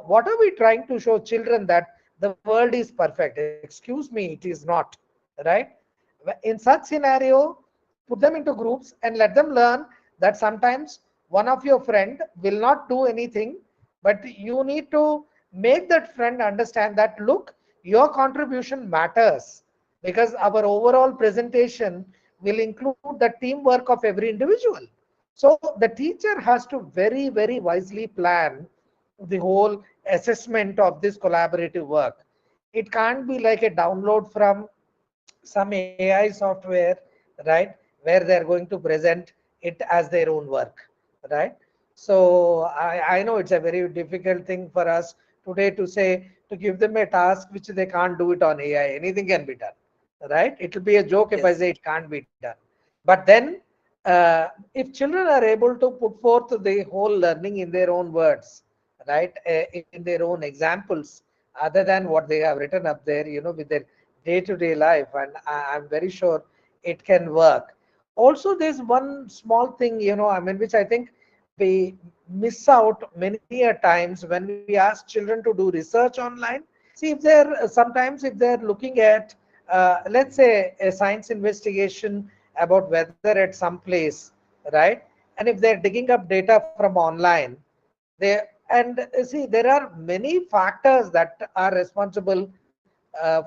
[SPEAKER 3] what are we trying to show children? That the world is perfect? Excuse me, it is not, right? In such scenario, put them into groups and let them learn that sometimes one of your friend will not do anything, but you need to make that friend understand that, look, your contribution matters, because our overall presentation will include the teamwork of every individual. So the teacher has to very wisely plan the whole assessment of this collaborative work. It can't be like a download from some AI software, right, where they're going to present it as their own work, right? So I know it's a very difficult thing for us today to say, to give them a task which they can't do it on AI. Anything can be done, right? It'll be a joke if I
[SPEAKER 1] Yes.
[SPEAKER 3] say it can't be done. But then, if children are able to put forth the whole learning in their own words, right, in their own examples, other than what they have written up there, with their day-to-day life, and I'm very sure it can work. Also, there's one small thing, I mean, which I think we miss out many a times when we ask children to do research online. See, if they're sometimes if they're looking at, let's say, a science investigation about weather at some place, right? And if they're digging up data from online, they and see, there are many factors that are responsible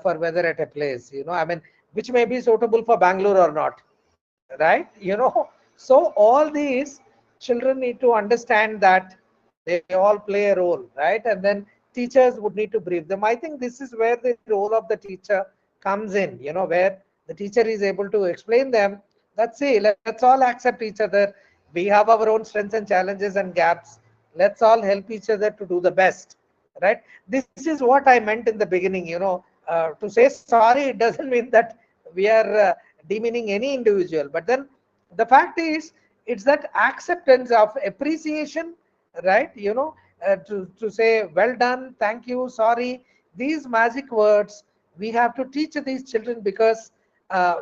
[SPEAKER 3] for weather at a place. I mean, which may be suitable for Bangalore or not, right? So all these children need to understand that they all play a role, right? And then teachers would need to brief them. I think this is where the role of the teacher comes in, where the teacher is able to explain them that, see, let's all accept each other. We have our own strengths and challenges and gaps. Let's all help each other to do the best, right? This is what I meant in the beginning. To say sorry, it doesn't mean that we are demeaning any individual, but then the fact is, it's that acceptance of appreciation, right? To say well done, thank you, sorry, these magic words we have to teach these children, because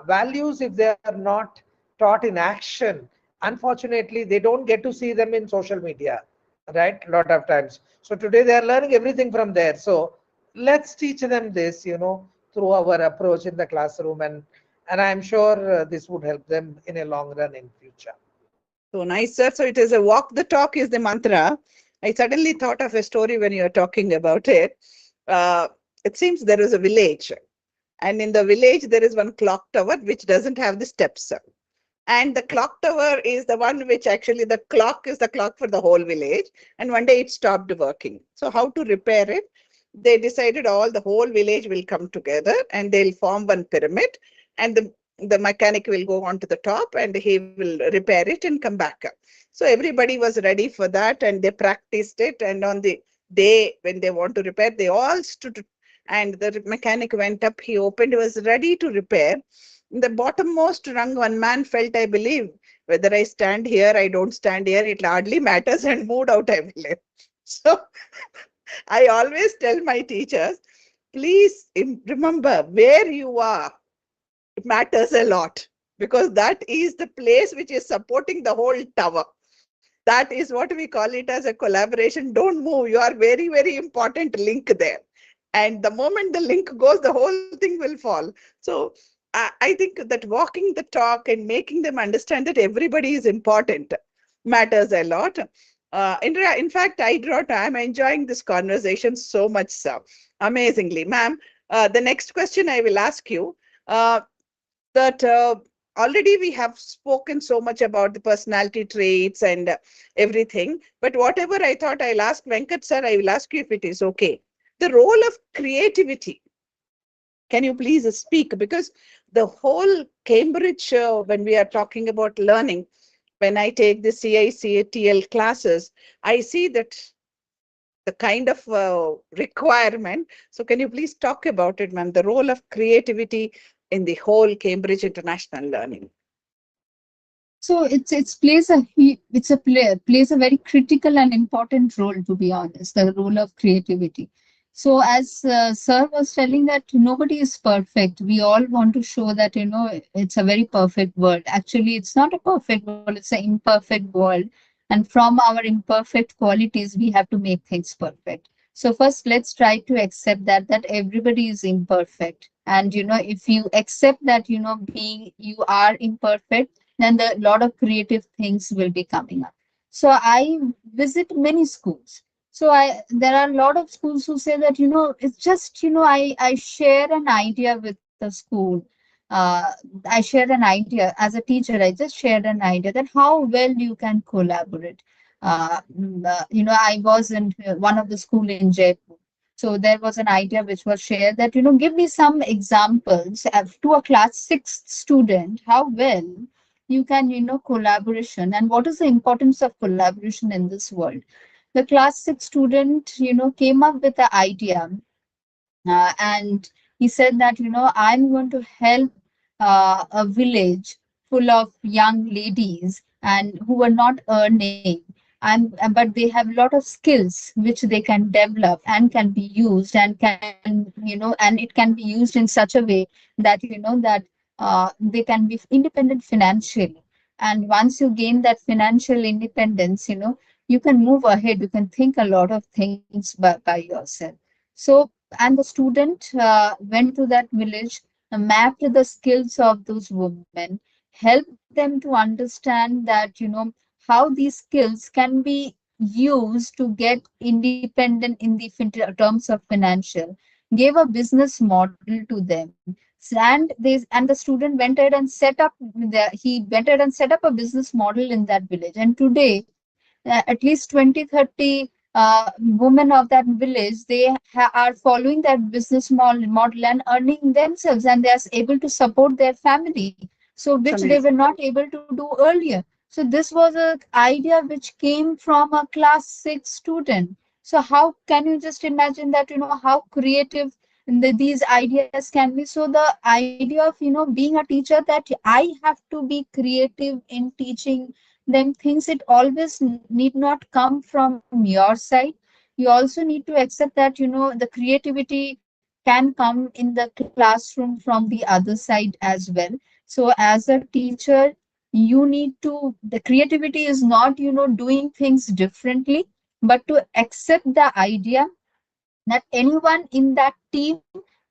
[SPEAKER 3] values, if they are not taught in action, unfortunately they don't get to see them in social media, right? A lot of times. So today they are learning everything from there. So let's teach them this, through our approach in the classroom, and I'm sure this would help them in a long run in future.
[SPEAKER 1] So nice, sir. So it is a walk the talk is the mantra. I suddenly thought of a story when you are talking about it. Uh, it seems there is a village, and in the village there is one clock tower which doesn't have the steps. And the clock tower is the one which actually the clock is the clock for the whole village. And one day it stopped working. So how to repair it? They decided all the whole village will come together and they'll form one pyramid, and the mechanic will go on to the top and he will repair it and come back up. So everybody was ready for that and they practiced it. And on the day when they want to repair, they all stood, and the mechanic went up, he opened, he was ready to repair. In the bottommost rung, one man felt, I believe, whether I stand here, I don't stand here, it hardly matters, and moved out, I believe. So I always tell my teachers, please remember where you are. It matters a lot, because that is the place which is supporting the whole tower. That is what we call it as a collaboration. Don't move. You are very important link there. And the moment the link goes, the whole thing will fall. So I think that walking the talk and making them understand that everybody is important matters a lot. In fact, I'm enjoying this conversation so much so. Amazingly. Ma'am, the next question I will ask you, uh, that already we have spoken so much about the personality traits and everything. But whatever I thought I'll ask Venkat sir, I will ask you if it is okay. The role of creativity. Can you please speak? Because the whole Cambridge, when we are talking about learning, when I take the CICATL classes, I see that the kind of requirement. So can you please talk about it, ma'am, the role of creativity in the whole Cambridge International Learning?
[SPEAKER 2] So it's a plays a very critical and important role, to be honest, the role of creativity. So as sir was telling that nobody is perfect, we all want to show that it's a very perfect world. Actually, it's not a perfect world; it's an imperfect world, and from our imperfect qualities, we have to make things perfect. So first, let's try to accept that everybody is imperfect, and if you accept that being you are imperfect, then the lot of creative things will be coming up. So I visit many schools. So I there are a lot of schools who say that it's just I share an idea with the school, uh, I shared an idea as a teacher. I just shared an idea that how well you can collaborate. I was in one of the school in Jaipur. So there was an idea which was shared that, give me some examples to a class sixth student, how well you can, collaboration and what is the importance of collaboration in this world. The class six student, came up with the idea, and he said that, I'm going to help a village full of young ladies and who are not earning, but they have a lot of skills which they can develop and can be used and and it can be used in such a way that, they can be independent financially. And once you gain that financial independence, you can move ahead, you can think a lot of things by yourself. So, and the student went to that village, mapped the skills of those women, helped them to understand that, how these skills can be used to get independent in the terms of financial, gave a business model to them. And the student went ahead and he went ahead and set up a business model in that village. And today, at least 20-30 women of that village, they are following that business model and earning themselves, and they are able to support their family, so
[SPEAKER 1] It's
[SPEAKER 2] which they were
[SPEAKER 1] amazing.
[SPEAKER 2] not able to do earlier. So this was a idea which came from a class 6 student. So how can you just imagine that, how creative these ideas can be. So the idea of, being a teacher, that I have to be creative in teaching them things, it always need not come from your side. You also need to accept that, the creativity can come in the classroom from the other side as well. So as a teacher, you need to, the creativity is not, doing things differently, but to accept the idea that anyone in that team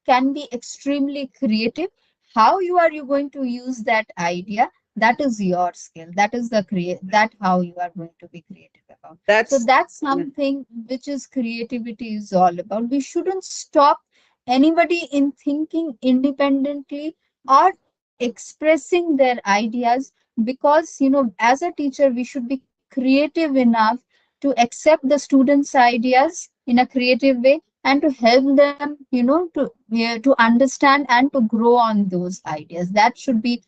[SPEAKER 2] can be extremely creative. How you going to use that idea, that is your skill, that is the create, that how you are going to be creative about. So
[SPEAKER 1] That's
[SPEAKER 2] that's
[SPEAKER 1] yeah,
[SPEAKER 2] something which is creativity is all about. We shouldn't stop anybody in thinking independently or expressing their ideas, because, as a teacher we should be creative enough to accept the students ideas in a creative way, and to help them, to understand and to grow on those ideas. That should be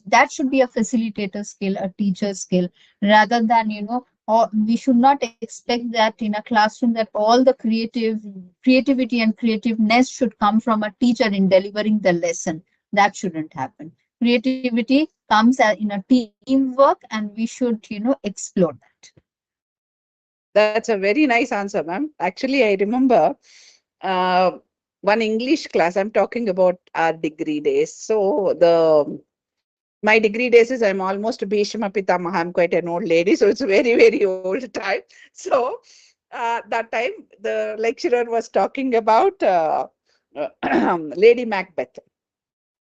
[SPEAKER 2] that should be a facilitator skill, a teacher skill, rather than, or we should not expect that in a classroom that all the creativity and creativeness should come from a teacher in delivering the lesson. That shouldn't happen. Creativity comes in a teamwork, and we should, explore that.
[SPEAKER 1] that's a very nice answer, ma'am. Actually, I remember uh, one English class. I'm talking about our degree days. So the my degree days is I'm almost Bhishma Pitamaha. I'm quite an old lady, so it's a very, very old time. So that time the lecturer was talking about Lady Macbeth.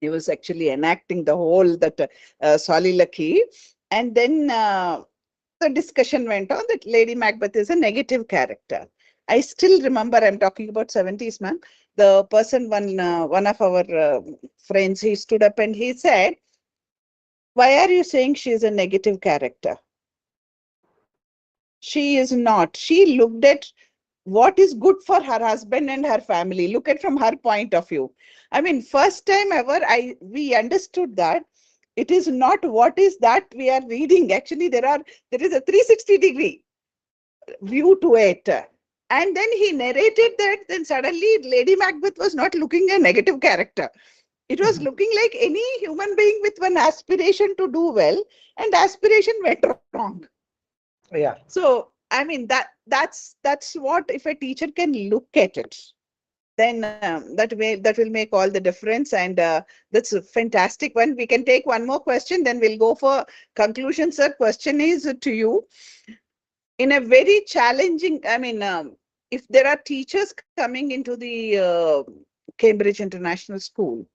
[SPEAKER 1] He was actually enacting the whole that soliloquy. And then the discussion went on that Lady Macbeth is a negative character. I still remember, I'm talking about 70s, man. The person, one of our friends, he stood up and he said, why are you saying she is a negative character? She is not. She looked at what is good for her husband and her family. Look at from her point of view. I mean, first time ever, we understood that it is not what is that we are reading. Actually, there is a 360-degree view to it. And then he narrated that. Then suddenly, Lady Macbeth was not looking a negative character. It was looking like any human being with one aspiration to do well, and aspiration went wrong.
[SPEAKER 3] Yeah.
[SPEAKER 1] So I mean that's what, if a teacher can look at it, then that will make all the difference. And that's a fantastic one. We can take one more question, then we'll go for conclusion. Sir, question is to you. In a very challenging, I mean, if there are teachers coming into the Cambridge International School,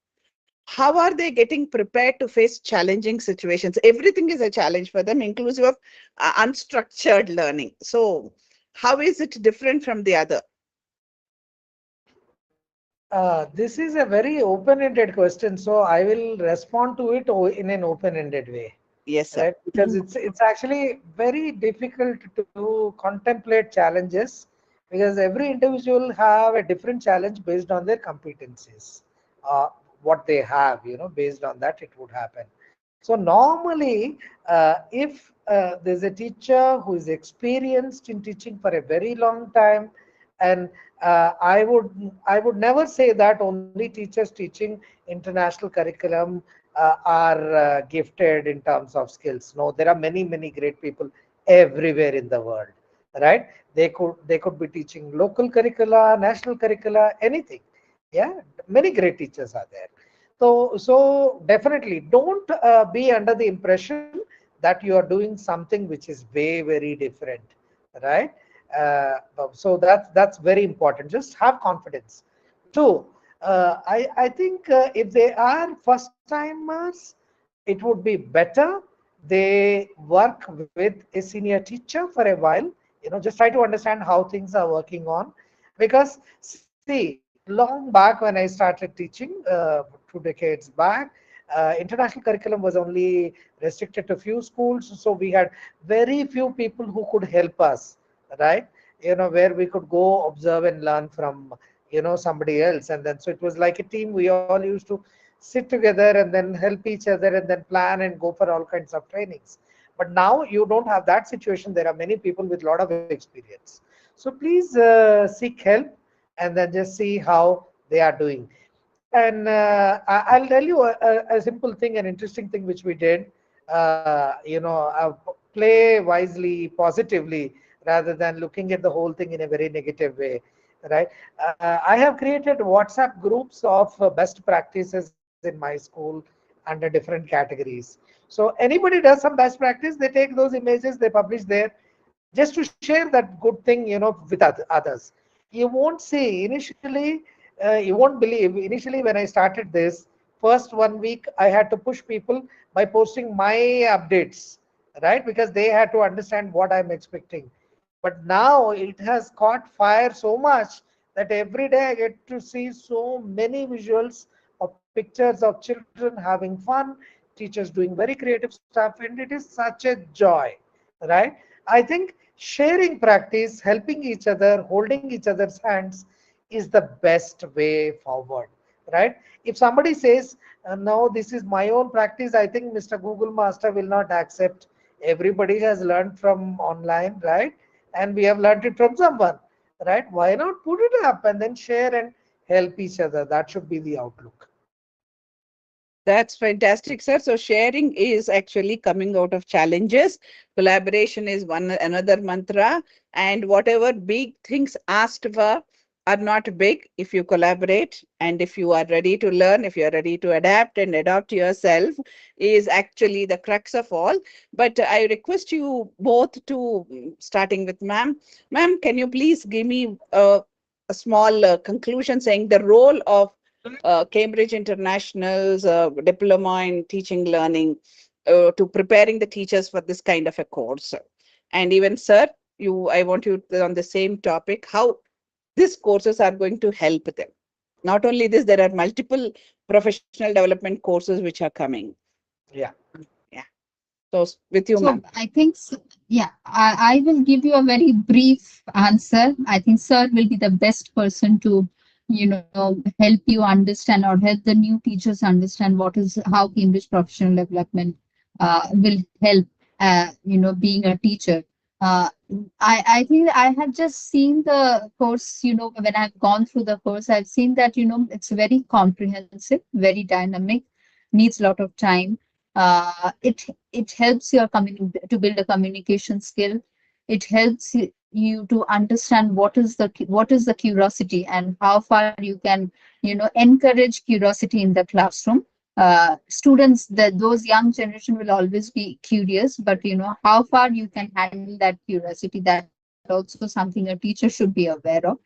[SPEAKER 1] how are they getting prepared to face challenging situations? Everything is a challenge for them, inclusive of unstructured learning. So how is it different from the other?
[SPEAKER 3] This is a very open-ended question, so I will respond to it in an open-ended way,
[SPEAKER 1] Yes, sir.
[SPEAKER 3] right? Because it's actually very difficult to contemplate challenges because every individual have a different challenge based on their competencies, what they have, based on that it would happen. So normally, if there's a teacher who is experienced in teaching for a very long time, and I would never say that only teachers teaching international curriculum are gifted in terms of skills. No, there are many great people everywhere in the world, right? They could be teaching local curricula, national curricula, anything. Yeah, many great teachers are there. So definitely don't be under the impression that you are doing something which is very different, right? Uh, so that's very important. Just have confidence. Two, I think if they are first timers, it would be better they work with a senior teacher for a while. Just try to understand how things are working on, because see, long back when I started teaching, 2 decades back, international curriculum was only restricted to few schools, so we had very few people who could help us, right? Where we could go observe and learn from somebody else. And then so it was like a team. We all used to sit together and then help each other and then plan and go for all kinds of trainings. But now you don't have that situation. There are many people with a lot of experience. So please seek help and then just see how they are doing. And I'll tell you a simple thing, an interesting thing which we did. Play wisely, positively, rather than looking at the whole thing in a very negative way, right? I have created WhatsApp groups of best practices in my school under different categories. So anybody does some best practice, they take those images, they publish there, just to share that good thing, with others. You won't see initially, you won't believe, initially when I started this, first 1 week I had to push people by posting my updates, right? Because they had to understand what I'm expecting. But now it has caught fire so much that every day I get to see so many visuals of pictures of children having fun, teachers doing very creative stuff, and it is such a joy, right? I think sharing practice, helping each other, holding each other's hands is the best way forward, right? If somebody says, no, this is my own practice, I think Mr. Google Master will not accept. Everybody has learned from online, right? And we have learned it from someone, right? Why not put it up and then share and help each other? That should be the outlook.
[SPEAKER 1] That's fantastic, sir. So sharing is actually coming out of challenges. Collaboration is one another mantra, and whatever big things asked for are not big if you collaborate and if you are ready to learn, if you are ready to adapt and adopt yourself, is actually the crux of all. But I request you both to, starting with ma'am. Ma'am, can you please give me a small conclusion saying the role of Cambridge International's diploma in teaching learning to preparing the teachers for this kind of a course. And even, sir, I want you to, on the same topic, how these courses are going to help them. Not only this, there are multiple professional development courses which are coming.
[SPEAKER 3] Yeah.
[SPEAKER 1] Yeah. So with you,
[SPEAKER 2] So
[SPEAKER 1] ma'am.
[SPEAKER 2] I think, yeah, I will give you a very brief answer. I think Sir will be the best person to, help you understand or help the new teachers understand how Cambridge professional development will help, being a teacher. Uh, I think I have just seen the course, when I've gone through the course, I've seen that, it's very comprehensive, very dynamic, needs a lot of time. It helps your to build a communication skill. It helps you to understand what is the curiosity and how far you can encourage curiosity in the classroom. Students, those young generation will always be curious, but how far you can handle that curiosity, that also something a teacher should be aware of.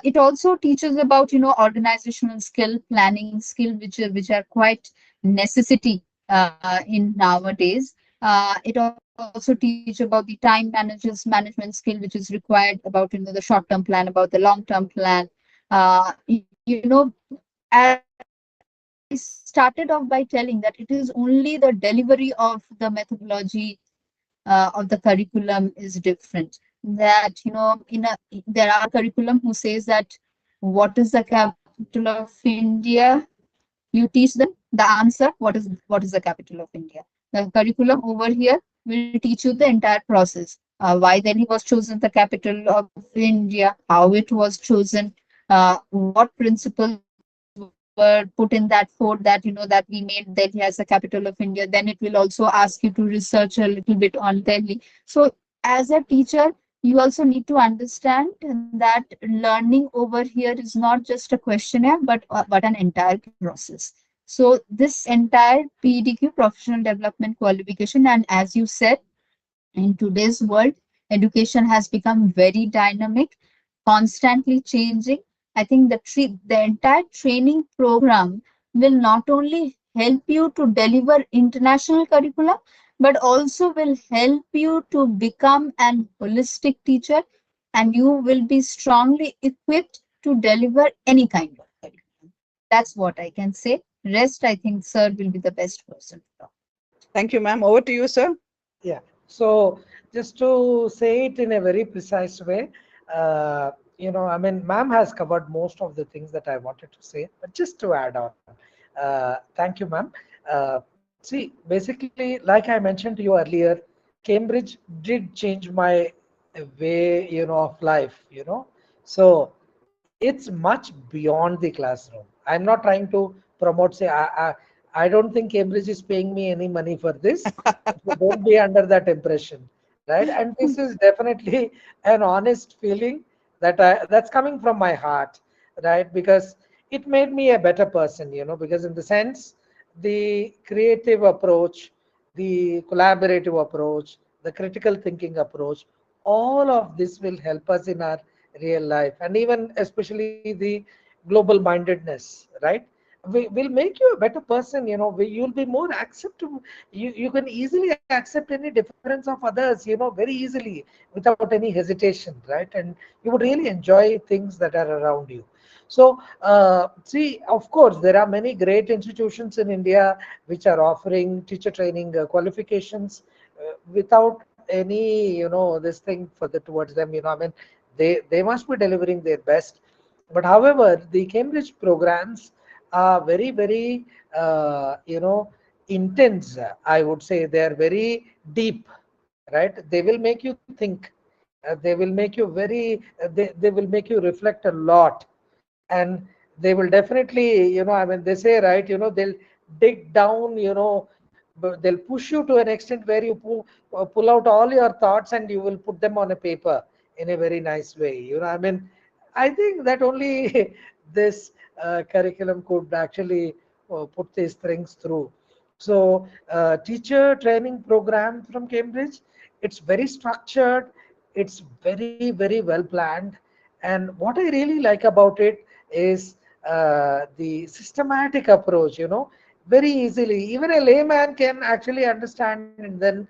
[SPEAKER 2] It also teaches about organizational skill, planning skill, which are quite necessity in nowadays. It also teach about the time management skill, which is required about the short term plan, about the long term plan. as I started off by telling that it is only the delivery of the methodology of the curriculum is different. That there are curriculum who says that what is the capital of India? You teach them the answer. What is the capital of India? The curriculum over here will teach you the entire process. Why then he was chosen the capital of India? How it was chosen? What principles were put in that fort that we made Delhi as the capital of India? Then it will also ask you to research a little bit on Delhi. So as a teacher, you also need to understand that learning over here is not just a questionnaire, but an entire process. So this entire PDQ, professional development qualification, and as you said, in today's world, education has become very dynamic, constantly changing. I think the entire training program will not only help you to deliver international curriculum, but also will help you to become an holistic teacher, and you will be strongly equipped to deliver any kind of curriculum. That's what I can say. Rest, I think, sir will be the best person to talk.
[SPEAKER 1] Thank you, ma'am. Over to you, sir.
[SPEAKER 3] Yeah. So just to say it in a very precise way, uh, I mean, ma'am has covered most of the things that I wanted to say, but just to add on, thank you, ma'am. See, basically, like I mentioned to you earlier, Cambridge did change my way, of life, So it's much beyond the classroom. I'm not trying to promote, say, I don't think Cambridge is paying me any money for this. So don't be under that impression, right? And this is definitely an honest feeling that's coming from my heart, right? Because it made me a better person, because in the sense, the creative approach, the collaborative approach, the critical thinking approach, all of this will help us in our real life, and even especially the global mindedness, right? Will make you a better person. You'll be more acceptable. You can easily accept any difference of others, very easily, without any hesitation, right? And you would really enjoy things that are around you. So see, of course, there are many great institutions in India which are offering teacher training qualifications without any, this thing for the towards them. I mean, they must be delivering their best. But however, the Cambridge programs are very, very, intense. I would say they are very deep, right? They will make you think. They will make you very. They will make you reflect a lot, and they will definitely, I mean, they say, right, they'll dig down, but they'll push you to an extent where you pull out all your thoughts and you will put them on a paper in a very nice way. I mean, I think that only this curriculum could actually put these things through. So teacher training program from Cambridge, it's very structured, it's very, very well planned. And what I really like about it is the systematic approach, very easily. Even a layman can actually understand, and then,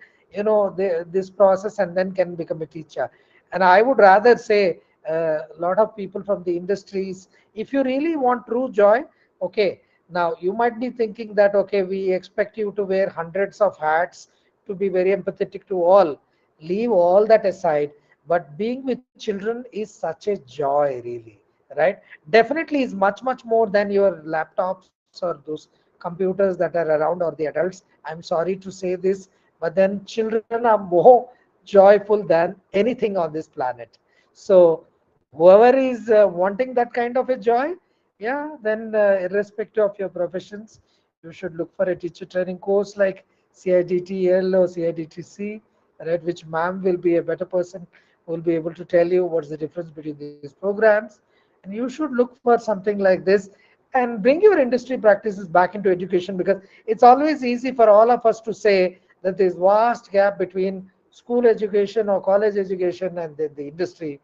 [SPEAKER 3] this process, and then can become a teacher. And I would rather say a lot of people from the industries, if you really want true joy, okay, now you might be thinking that, okay, we expect you to wear hundreds of hats to be very empathetic to all. Leave all that aside. But being with children is such a joy, really, right? Definitely is much, much more than your laptops or those computers that are around, or the adults. I'm sorry to say this, but then children are more joyful than anything on this planet. So whoever is wanting that kind of a joy, yeah, then irrespective of your professions, you should look for a teacher training course like CIDTL or CIDTC, right? Which ma'am will be a better person, will be able to tell you what's the difference between these programs. And you should look for something like this and bring your industry practices back into education, because it's always easy for all of us to say that there's vast gap between school education or college education and the industry.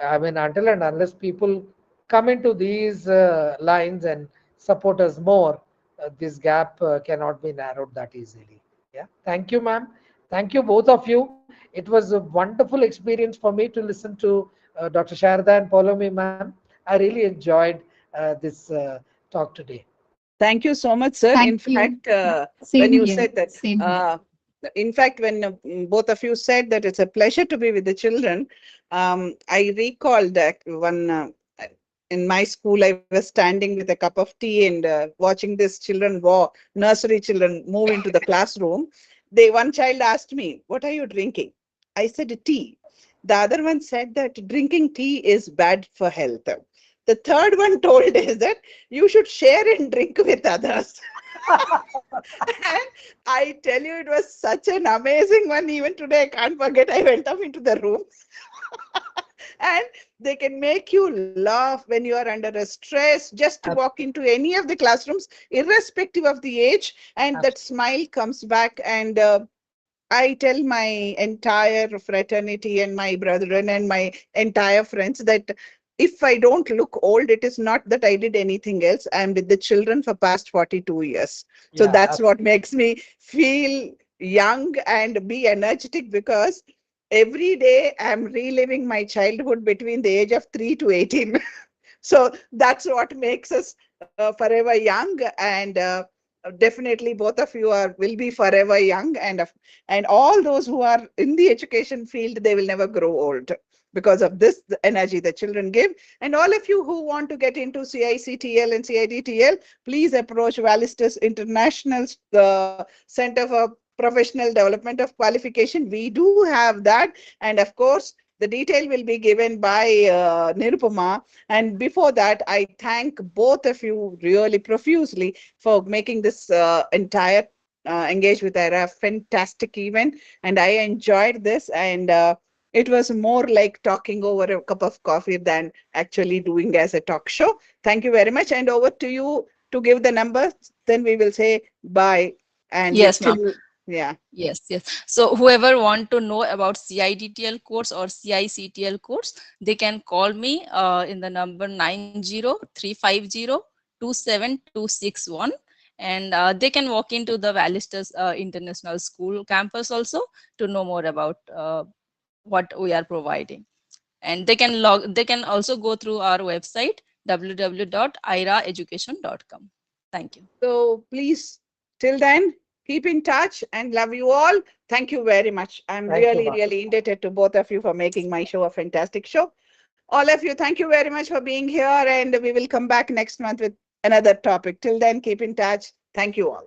[SPEAKER 3] I mean, until and unless people come into these lines and support us more, this gap cannot be narrowed that easily. Yeah. Thank you, ma'am. Thank you, both of you. It was a wonderful experience for me to listen to Dr. Sharda and Paulomi, ma'am. I really enjoyed this talk today.
[SPEAKER 1] Thank you so much, sir. In
[SPEAKER 2] Thank you.
[SPEAKER 1] fact, when
[SPEAKER 2] Same
[SPEAKER 1] you
[SPEAKER 2] here.
[SPEAKER 1] said that,
[SPEAKER 2] Same here.
[SPEAKER 1] in fact, when both of you said that it's a pleasure to be with the children, I recalled that one in my school, I was standing with a cup of tea and watching these children, nursery children, move into the classroom. One child asked me, "What are you drinking?" I said, "Tea." The other one said that drinking tea is bad for health. The third one told is that you should share and drink with others. And I tell you, it was such an amazing one. Even today, I can't forget. I went up into the room and they can make you laugh when you are under a stress. Just walk into any of the classrooms, irrespective of the age, and that smile comes back. And I tell my entire fraternity and my brethren and my entire friends that if I don't look old, it is not that I did anything else. I'm with the children for past 42 years. So
[SPEAKER 3] Yeah,
[SPEAKER 1] that's what makes me feel young and be energetic, because every day I'm reliving my childhood between the age of 3 to 18. So that's what makes us forever young. And definitely both of you are will be forever young. And all those who are in the education field, they will never grow old because of this the energy the children give. And all of you who want to get into CICTL and CIDTL, please approach Valistus International Center for Professional Development of Qualification. We do have that. And of course, the detail will be given by Nirupama. And before that, I thank both of you really profusely for making this entire Engage with IRA fantastic event. And I enjoyed this. And it was more like talking over a cup of coffee than actually doing as a talk show. Thank you very much. And over to you to give the numbers. Then we will say bye. And
[SPEAKER 4] Yes, ma'am.
[SPEAKER 1] till, yeah.
[SPEAKER 4] Yes, yes. So whoever want to know about CIDTL course or CICTL course, they can call me in the number 90-350-27261, and they can walk into the Valistas International School campus also to know more about what we are providing. And they can also go through our website www.iraeducation.com. Thank you.
[SPEAKER 1] So please, till then, keep in touch and love you all. Thank you very much. I'm
[SPEAKER 3] Thank you,
[SPEAKER 1] really,
[SPEAKER 3] ma'am.
[SPEAKER 1] really indebted to both of you for making my show a fantastic show. All of you, thank you very much for being here. And we will come back next month with another topic. Till then, keep in touch. Thank you all.